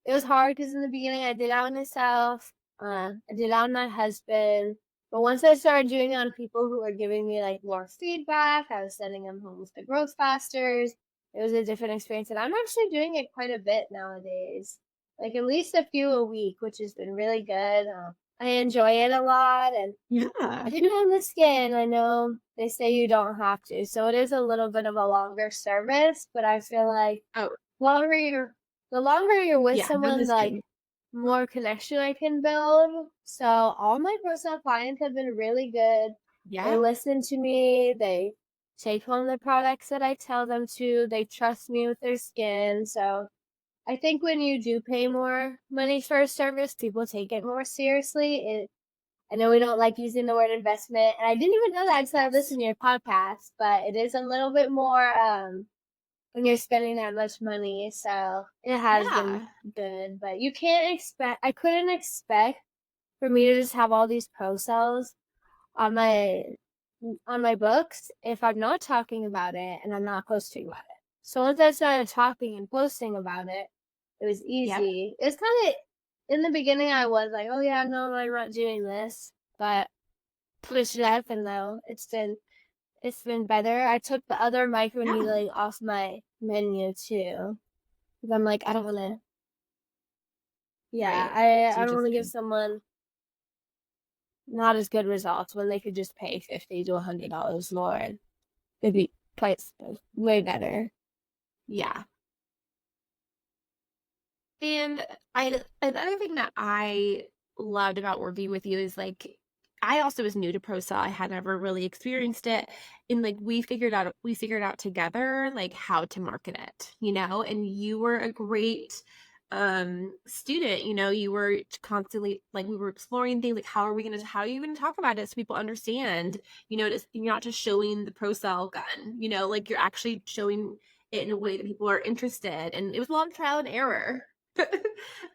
it was hard because in the beginning I did it on myself. I did it on my husband. But once I started doing it on people who were giving me like more feedback, I was sending them home with the growth fasters. It was a different experience, and I'm actually doing it quite a bit nowadays. Like at least a few a week, which has been really good. I enjoy it a lot, and I Yeah. didn't have the skin. I know they say you don't have to, so it is a little bit of a longer service, but I feel like Oh, longer you're the longer you're with yeah. No someone, like history. more connection I can build. So all my personal clients have been really good. They Yeah. listen to me, they take home the products that I tell them to, they trust me with their skin. So I think when you do pay more money for a service, people take it more seriously. I know we don't like using the word investment, and I didn't even know that until I Yes. listened to your podcast, but it is a little bit more when you're spending that much money. So it has been Yeah. good, but you can't expect, I couldn't expect for me to just have all these pro sales on my books if I'm not talking about it and I'm not posting about it. So once I started talking and posting about it, it was Yep. easy. It's kind of in the beginning I was like, oh yeah, no, I'm not doing this, but push it up and though it's been better. I took the other Yeah. microneedling off my menu too. Because I'm like, I don't wanna yeah, Right. So I you don't wanna just give someone not as good results when they could just pay $50 to $100 more and it'd be quite way better. yeah. And another thing that I loved about working with you is like I also was new to pro sale. I had never really experienced it. And like we figured out together like how to market it, and you were a great student, you were constantly like we were exploring things like how are you gonna talk about it so people understand, you're not just showing the pro sale gun, like you're actually showing it in a way that people are interested. And it was a lot of trial and error.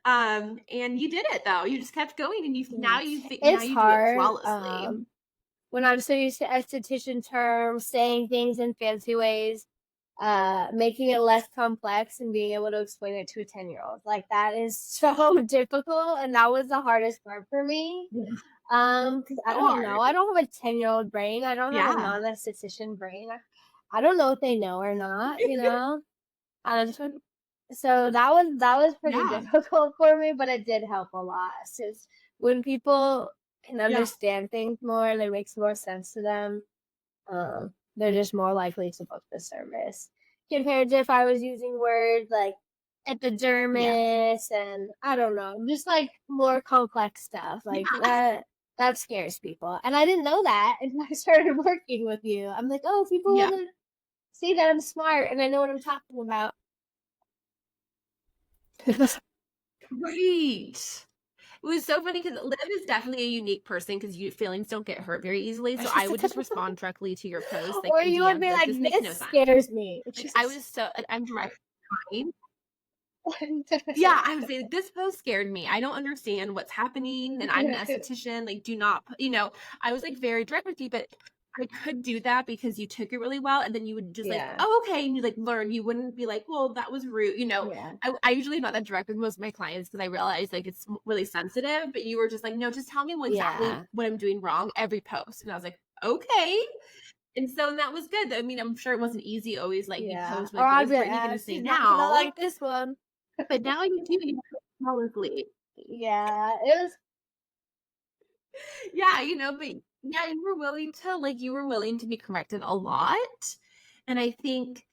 And you did it though. You just kept going, and Yeah. now It's you do it hard. flawlessly. when I'm so used to esthetician terms, saying things in fancy ways, making it less complex and being able to explain it to a 10-year-old. Like that is so difficult, and that was the hardest part for me. Yeah. Because I So don't know. hard. I don't have a 10-year-old brain. I don't have a Yeah. non-esthetician brain. I don't know if they know or not, you know? I just so that was pretty Yeah. difficult for me, but it did help a lot. Since when people can Yeah. understand things more and it makes more sense to them, they're just more likely to book the service compared to if I was using words like Yeah. epidermis and I don't know, just like more complex stuff like Yeah. that scares people. And I didn't know that until I started working with you. I'm like, oh, people Yeah. want to see that I'm smart and I know what I'm talking about. Right. It was so funny because Liv is definitely a unique person because you feelings don't get hurt very easily. So I would just respond directly to your post, like Or in you would DMs, be be like, like, "This makes no this sense." scares me. Like I was so, like, I'm direct. Yeah. Yeah, I would say like, this post scared me. I don't understand what's happening, and I'm an esthetician. Like, do not, I was like very direct with you, but I could do that because you took it really well, and then you would just like, Yeah. oh, okay, and you like learn. You wouldn't be like, well, that was rude. Yeah. I usually am not that direct with most of my clients because I realize like it's really sensitive. But you were just like, no, just tell me exactly Yeah. what I'm doing wrong every post, and I was like, okay. And so that was good. I mean, I'm sure it wasn't easy always. Like you Yeah. post Or like, what I'd is be like, Brittany going to say she's not gonna now? like this one. But now you do, flawlessly. Yeah. It was Yeah, but yeah, you were willing to be corrected a lot. And I think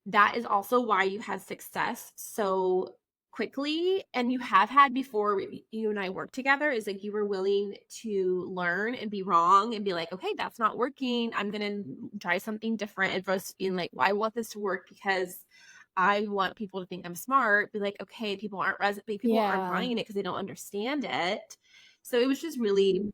that is also why you had success so quickly, and you have had before you and I worked together, is like you were willing to learn and be wrong and be like, okay, that's not working. I'm gonna try something different. And versus being like, well, I want this to work because I want people to think I'm smart. Be like, okay, people aren't yeah. buying it because they don't understand it. So it was just really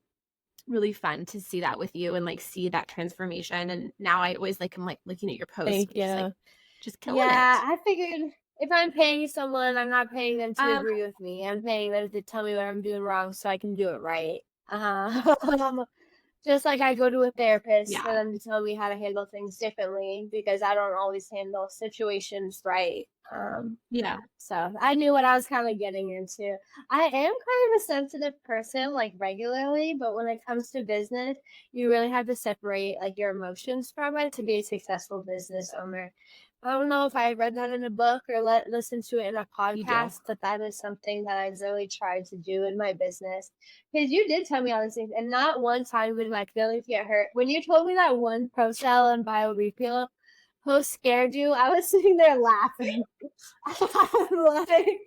really fun to see that with you and like see that transformation. And now I always like I'm like looking at your posts, Thank just like you. just killing Yeah, it. I figured if I'm paying someone, I'm not paying them to Um, agree with me. I'm paying them to tell me what I'm doing wrong so I can do it right. Uh-huh. Just like I go to a therapist for yeah, them to tell me how to handle things differently because I don't always handle situations right. yeah, So I knew what I was kind of getting into. I am kind of a sensitive person, like regularly, but when it comes to business, you really have to separate like your emotions from it to be a successful business owner. I don't know if I read that in a book or listened to it in a you do. podcast, but that is something that I really tried to do in my business. Because you did tell me all these things, and not one time would my feelings get hurt. When you told me that one Procel and Bio Refill post scared you, I was sitting there laughing. like,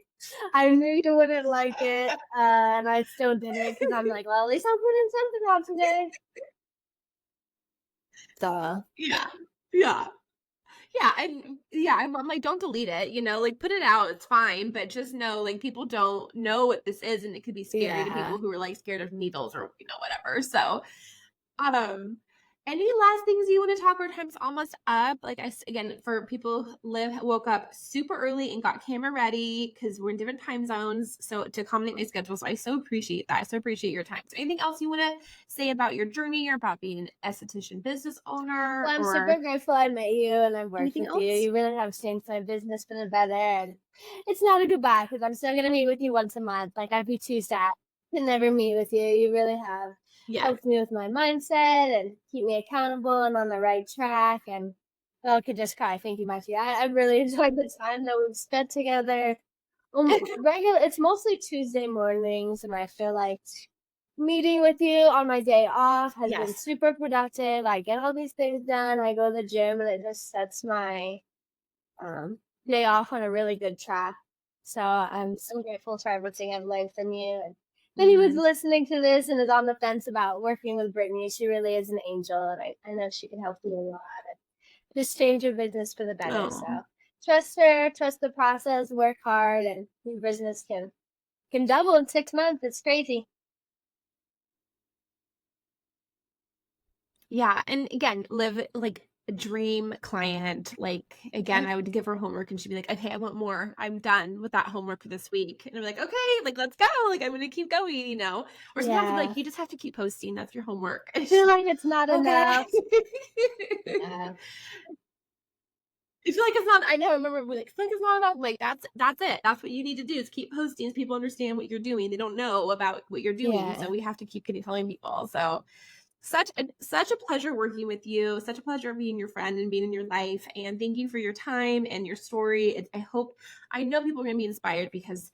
I knew you wouldn't like it, and I still did it because I'm like, well, at least I'm putting something out today. So, Yeah, yeah. Yeah, and yeah, I'm like, don't delete it, like put it out, it's fine, but just know like people don't know what this is, and it could be scary to yeah. people who are like scared of needles or whatever. So Um, any last things you want to talk? Our time's almost up. Like again, for people who woke up super early and got camera ready because we're in different time zones. So to accommodate my schedule. So I so appreciate that. I so appreciate your time. So anything else you want to say about your journey or about being an esthetician business owner Well, I'm super or grateful I met you and I've worked anything with you. else? You really have changed my business for the better. And it's not a goodbye because I'm still going to meet with you once a month. Like, I'd be too sad to never meet with you. You really have Yeah. helped me with my mindset and keep me accountable and on the right track. And I could just cry thinking about you. I really enjoyed the time that we've spent together. It's mostly Tuesday mornings, and I feel like meeting with you on my day off has been Yes. super productive. I get all these things done. I go to the gym, and it just sets my day off on a really good track. So I'm so grateful for everything I've learned from you. And if anyone's Mhm. listening to this and is on the fence about working with Brittany, she really is an angel, and I know she can help you a lot. Just change your business for the better. So Oh. trust her, trust the process, work hard, and your business can double in 6 months. It's crazy. Yeah, and again, live like dream client. Like, again, I would give her homework and she'd be like, okay, I want more. I'm done with that homework for this week. And I'm like, okay, like, let's go. Like, I'm going to keep going, you know? Or sometimes I'm like, you just have to keep posting. That's your homework. I feel like it's not Okay. enough. Yeah. I feel like it's not, I know, I remember like, I feel like it's not enough. Like, that's it. That's what you need to do is keep posting so people understand what you're doing. They don't know about what you're doing. So Yeah. we have to keep telling people. So such a pleasure working with you. Such a pleasure being your friend and being in your life. And thank you for your time and your story. I know people are going to be inspired because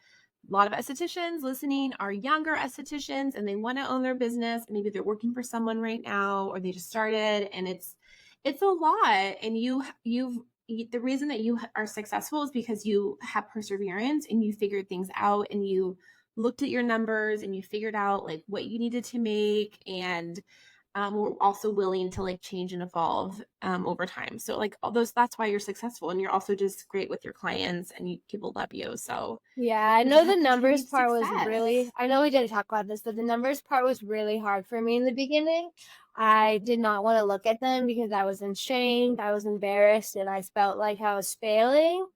a lot of estheticians listening are younger estheticians and they want to own their business. Maybe they're working for someone right now or they just started, and it's a lot. And the reason that you are successful is because you have perseverance and you figured things out and you looked at your numbers and you figured out like what you needed to make, and we're also willing to like change and evolve over time. So like all those, that's why you're successful, and you're also just great with your clients, and people love you. So Yeah, I we know just the have numbers continued part was success. I know we didn't talk about this, but the numbers part was really hard for me in the beginning. I did not want to look at them because I was ashamed, I was embarrassed, and I felt like I was failing.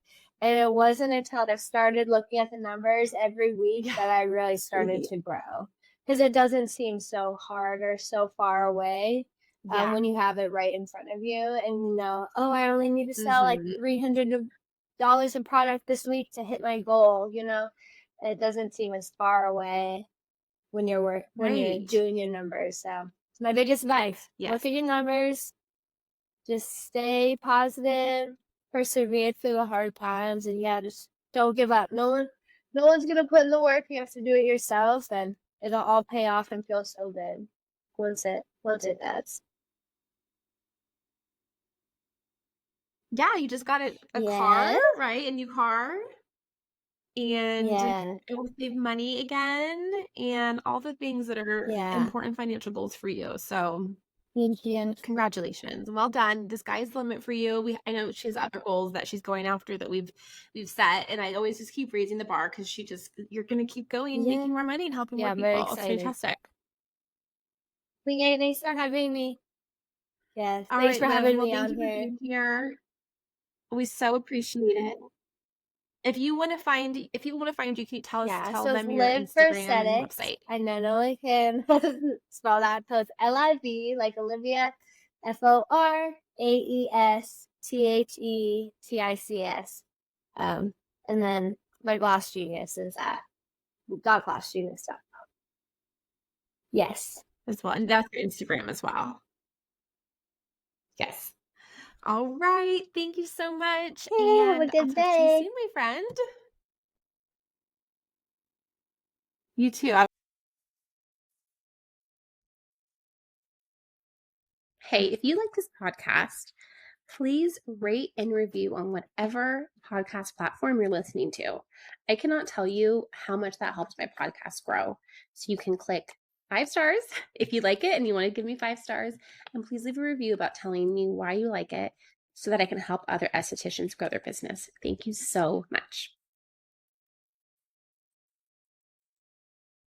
And it wasn't until I started looking at the numbers every week Yeah, that I really started to grow. Because it doesn't seem so hard or so far away yeah. when you have it right in front of you and you know, oh, I only need to sell like Mm-hmm. $300 in product this week to hit my goal, you know. It doesn't seem as far away when when you're Right. doing your numbers. So it's my biggest advice. Yes. Look at your numbers, just stay positive, persevere through the hard times, and yeah, just don't give up. No one's gonna put in the work. You have to do it yourself, and it'll all pay off and feel so good once it does. Yeah, you just got a car, Yeah. right? A new car, and Yeah. it will save money again, and all the things that are Yeah. important financial goals for you. So Thank you. congratulations. Well done. The sky's the limit for you. I know she has other goals that she's going after that we've set. And I always just keep raising the bar because you're gonna keep going, Yeah. making more money and helping Yeah, more I'm very people. It's excited. fantastic. Thanks for having me. Yes. All Thanks right, for Liv. having Well, me thank on you for here. being here. We so appreciate it. If you want to find you, can you Yeah, tell so it's them your Live for Instagram and Aesthetics. website? I know no one can spell that. So it's Liv, like Olivia, FORAESTHETICS. And then my Gloss Genius is at gotglossgenius.com. Yes. As well. And that's your Instagram as well. Yes. All right. Thank you so much. Hey, have a And I'll good talk to you day. soon, my friend. You too. Hey, if you like this podcast, please rate and review on whatever podcast platform you're listening to. I cannot tell you how much that helps my podcast grow. So you can click 5 stars if you like it and you want to give me 5 stars. And please leave a review about telling me why you like it so that I can help other estheticians grow their business. Thank you so much.